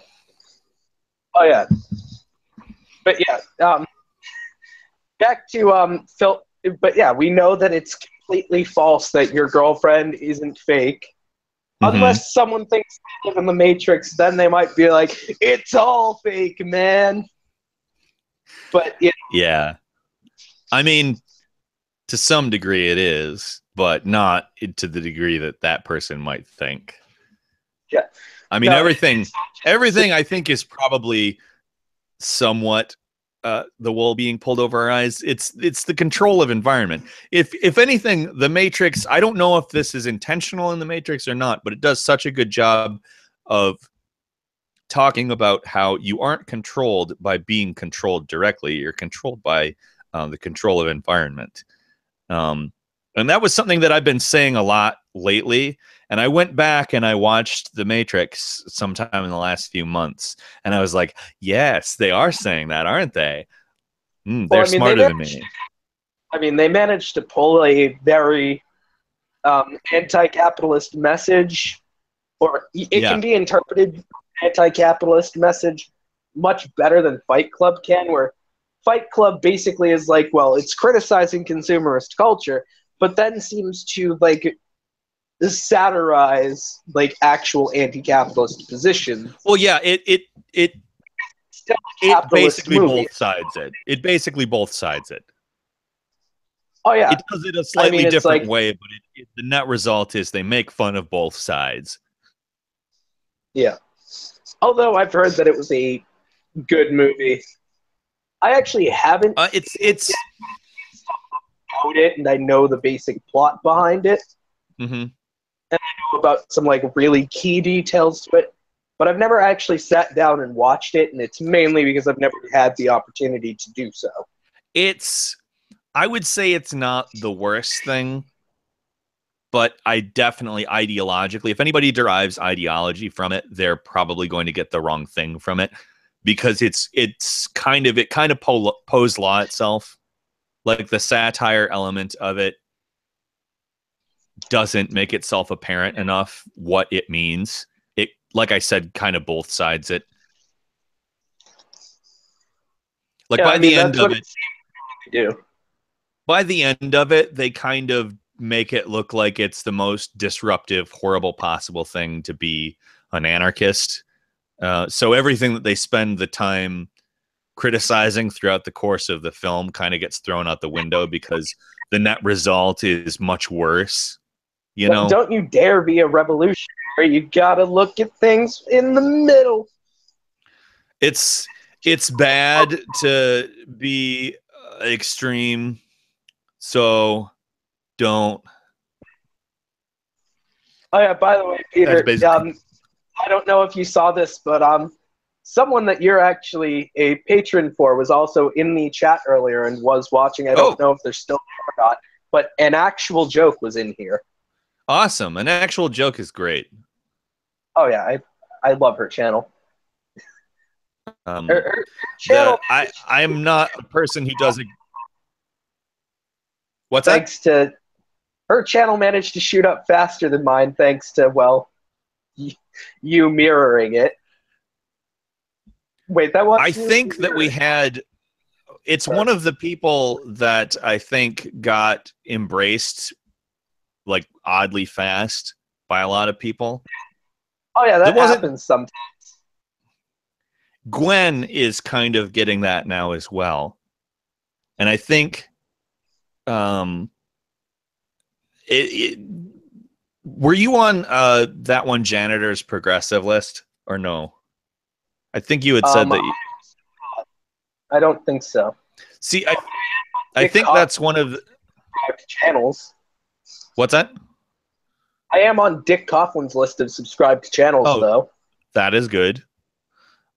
Oh yeah. But yeah, back to Phil. But yeah, we know that it's completely false that your girlfriend isn't fake. Mm-hmm. Unless someone thinks they live in the Matrix, then they might be like, "It's all fake, man." But yeah, I mean, to some degree it is, but not to the degree that that person might think. Yeah, I mean, everything I think is probably somewhat the wool being pulled over our eyes. It's the control of environment. If anything, the Matrix, I don't know if this is intentional in the Matrix or not, but it does such a good job of talking about how you aren't controlled by being controlled directly. You're controlled by the control of environment. And that was something that I've been saying a lot lately. And I went back and I watched The Matrix sometime in the last few months. And I was like, yes, they are saying that, aren't they? They're smarter than me. I mean, they managed to pull a very anti-capitalist message, or it can be interpreted anti-capitalist message much better than Fight Club can, where Fight Club basically is like, well, it's criticizing consumerist culture, but then seems to like satirize like actual anti-capitalist positions. Well, yeah, it basically both sides it. It basically both sides it. Oh yeah, it does it a slightly different way, but the net result is they make fun of both sides. Yeah, although I've heard that it was a good movie. I actually haven't. It's about it, and I know the basic plot behind it, and I know about some like really key details to it, but I've never actually sat down and watched it, and it's mainly because I've never had the opportunity to do so. I would say it's not the worst thing, but I definitely ideologically, if anybody derives ideology from it, they're probably going to get the wrong thing from it, because it kind of posed law itself. Like the satire element of it doesn't make itself apparent enough what it means. It, like I said, kind of both sides it. Like by the end of it, by the end of it, they kind of make it look like it's the most disruptive, horrible possible thing to be an anarchist. So everything that they spend the time criticizing throughout the course of the film kind of gets thrown out the window because the net result is much worse. You know, don't you dare be a revolutionary. You gotta look at things in the middle. It's bad to be extreme, so don't. Oh yeah, by the way, Peter, I don't know if you saw this, but someone that you're actually a patron for was also in the chat earlier and was watching. I don't know if they're still there or not, but An Actual Joke was in here. Awesome. An Actual Joke is great. Oh yeah, I love her channel. Her channel. I'm not a person who does it. What's thanks that? To her channel managed to shoot up faster than mine, thanks to, well, you mirroring it. Wait, that was. I think that we had. It's one of the people that I think got embraced like oddly fast by a lot of people. Oh yeah, that happens sometimes. Gwen is kind of getting that now as well, and I think, were you on that one, Janitor's Progressive list, or no? I think you had said that. I don't think so. See, I think that's one of the channels. What's that? I am on Dick Coughlin's list of subscribed channels, though. That is good.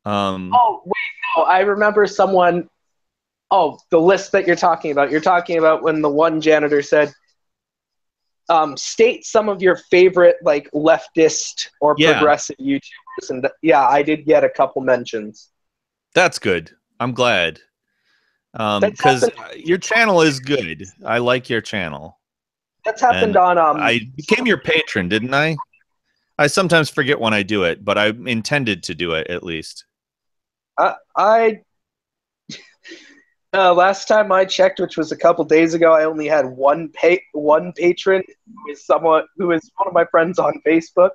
Oh, wait, no, I remember someone. Oh, the list that you're talking about. You're talking about when the one janitor said, state some of your favorite like leftist or progressive YouTubers, and yeah, I did get a couple mentions. That's good. I'm glad. Because your channel is good. I like your channel. That's happened on. I became your patron, didn't I? I sometimes forget when I do it, but I intended to do it at least. Last time I checked, which was a couple days ago, I only had one patron, who is one of my friends on Facebook.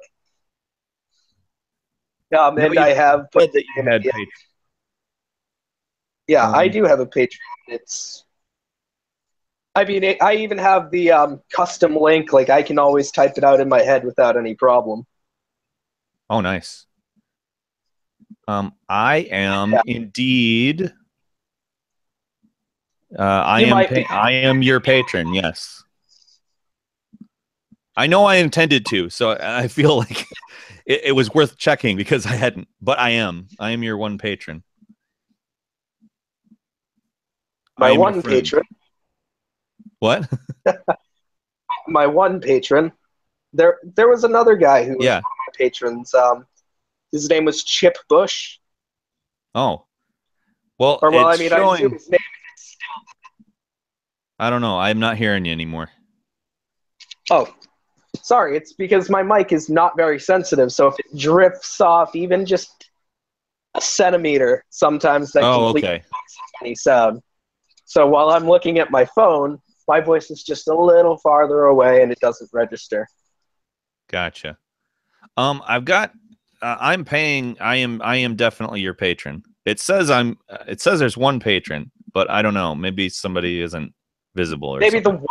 And I have put that you had patron. Yeah, I do have a Patreon. I mean, I even have the custom link. Like, I can always type it out in my head without any problem. Oh, nice. I am indeed. I am your patron. Yes. I know I intended to, so I feel like it was worth checking because I hadn't. But I am your one patron. My one patron. What? My one patron. There was another guy who was one of my patrons. His name was Chip Bush. Oh. Well, I mean, I assume his name is still. I don't know. I'm not hearing you anymore. Oh, sorry. It's because my mic is not very sensitive, so if it drifts off even just a centimeter, sometimes that completely fucks up any sound. So while I'm looking at my phone, my voice is just a little farther away and it doesn't register. Gotcha. I've got. I'm paying. I am definitely your patron. It says It says there's one patron, but I don't know. Maybe somebody isn't visible or maybe something.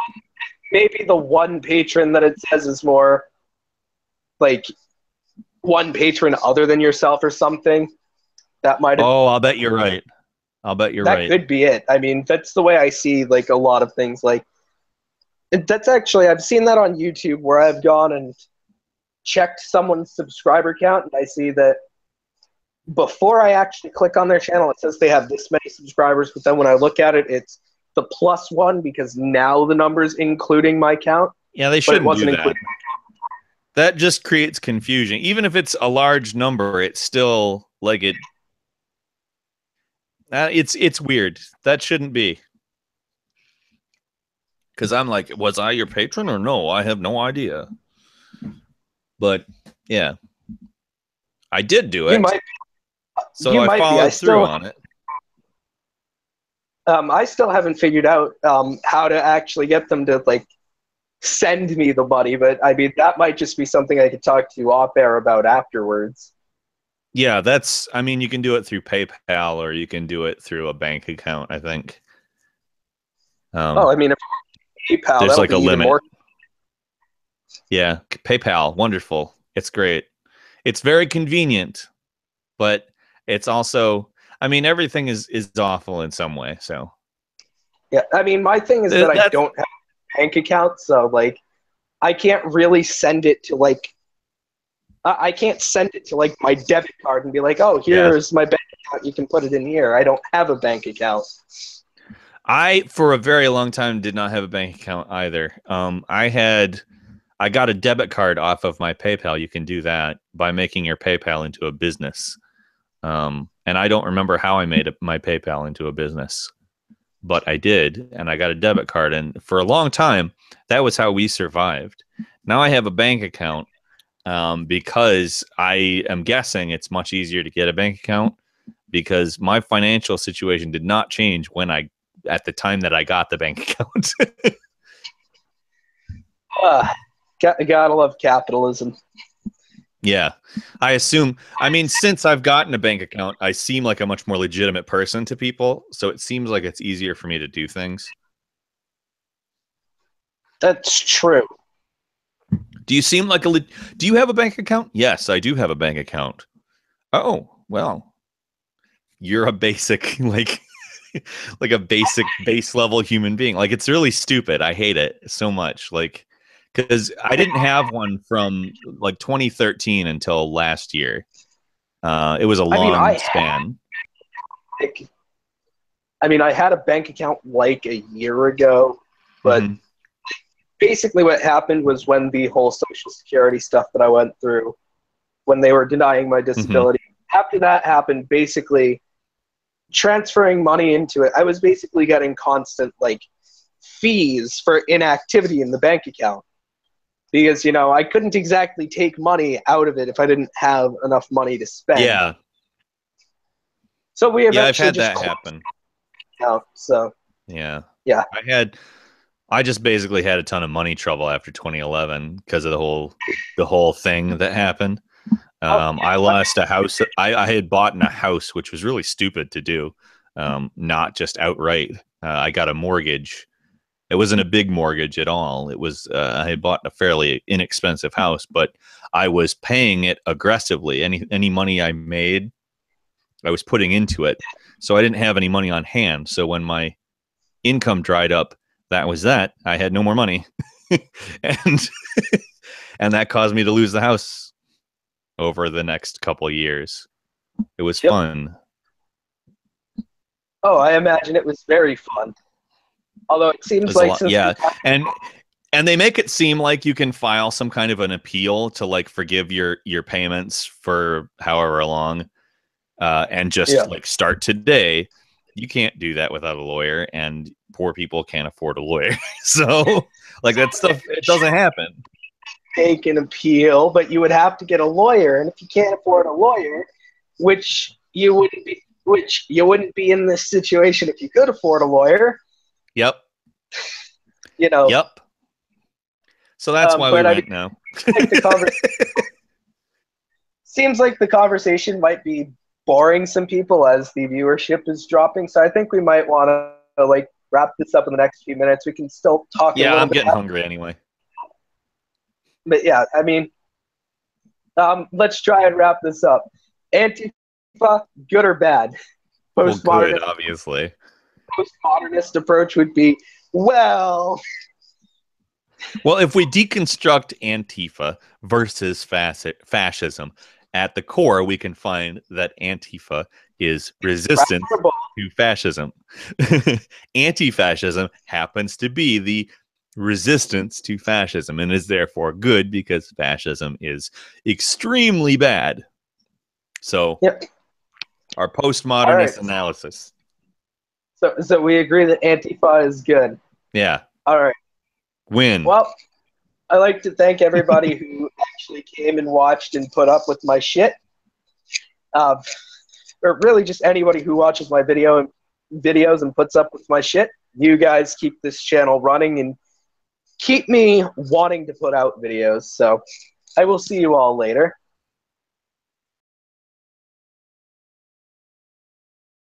Maybe the one patron that it says is more like one patron other than yourself or something. That might have. Oh, I'll bet you're right. That could be it. I mean, that's the way I see like a lot of things. Like, that's actually, I've seen that on YouTube where I've gone and checked someone's subscriber count, and I see that before I actually click on their channel, it says they have this many subscribers, but then when I look at it, it's the +1 because now the number's including my count. Yeah, they shouldn't do that. That just creates confusion. Even if it's a large number, it's still like it. It's weird. That shouldn't be. Because I'm like, was I your patron or no? I have no idea. But yeah, I did do it. So I followed through on it. I still haven't figured out how to actually get them to like send me the money, but I mean that might just be something I could talk to you off air about afterwards. Yeah, I mean, you can do it through PayPal or you can do it through a bank account, I think. I mean, if PayPal, there's like a limit. More. Yeah, PayPal, wonderful. It's great. It's very convenient, but it's also, I mean, everything is awful in some way. So yeah, I mean, my thing is that I don't have a bank account, so like, I can't really send it to like. I can't send it to like my debit card and be like, "Oh, here's my bank account. You can put it in here." I don't have a bank account. I, for a very long time, did not have a bank account either. I got a debit card off of my PayPal. You can do that by making your PayPal into a business. And I don't remember how I made my PayPal into a business, but I did, and I got a debit card. And for a long time, that was how we survived. Now I have a bank account. Because I am guessing it's much easier to get a bank account because my financial situation did not change at the time that I got the bank account. Gotta love capitalism. Yeah, I assume. I mean, since I've gotten a bank account, I seem like a much more legitimate person to people, so it seems like it's easier for me to do things. That's true. Do you seem like do you have a bank account? Yes, I do have a bank account. Oh, well. you're a basic like like a basic base level human being. Like it's really stupid. I hate it so much. Like because I didn't have one from like 2013 until last year. It was a I mean, long span. like, I had a bank account like a year ago, but Mm-hmm. basically what happened was when the whole Social Security stuff that I went through, when they were denying my Mm-hmm. disability, after that happened, basically transferring money into it, I was basically getting constant like fees for inactivity in the bank account because I couldn't exactly take money out of it if I didn't have enough money to spend. Yeah. So we Yeah, I've eventually had just that closed happen. it out. So Yeah. yeah. I just basically had a ton of money trouble after 2011 because of the whole thing that happened. Oh, I lost a house. I had bought in a house, which was really stupid to do. Not just outright. I got a mortgage. It wasn't a big mortgage at all. It was I had bought a fairly inexpensive house, but I was paying it aggressively. Any money I made, I was putting into it. So I didn't have any money on hand. So when my income dried up, that was that. I had no more money. and and that caused me to lose the house over the next couple of years. It was yep. fun. Oh, I imagine it was very fun. Although it It seems was a like lot, since yeah. And they make it seem like you can file some kind of an appeal to like forgive your payments for however long, and just yeah, like start today. You can't do that without a lawyer, and poor people can't afford a lawyer. So like that stuff, it doesn't happen. take an appeal, but you would have to get a lawyer, and if you can't afford a lawyer, which you wouldn't be in this situation if you could afford a lawyer, Yep. you know. Yep. So that's why we But I mean, rent now. like seems like the conversation might be boring some people as the viewership is dropping. So I think we might want to like wrap this up in the next few minutes. We can still talk a Yeah, little I'm bit, getting hungry anyway. but yeah, I mean, let's try and wrap this up. Antifa, good or bad? Well, good, Postmodernist obviously. postmodernist approach would be, well, Well, if we deconstruct Antifa versus fascism, at the core, we can find that Antifa is resistance preferable. to fascism. Anti-fascism happens to be the resistance to fascism and is therefore good because fascism is extremely bad. So, Yep. our All right. postmodernist analysis. So we agree that Antifa is good. Yeah, All right. win. Well, I'd like to thank everybody who actually came and watched and put up with my shit. Uh, or really just anybody who watches my videos and puts up with my shit. You guys keep this channel running and keep me wanting to put out videos. So I will see you all later.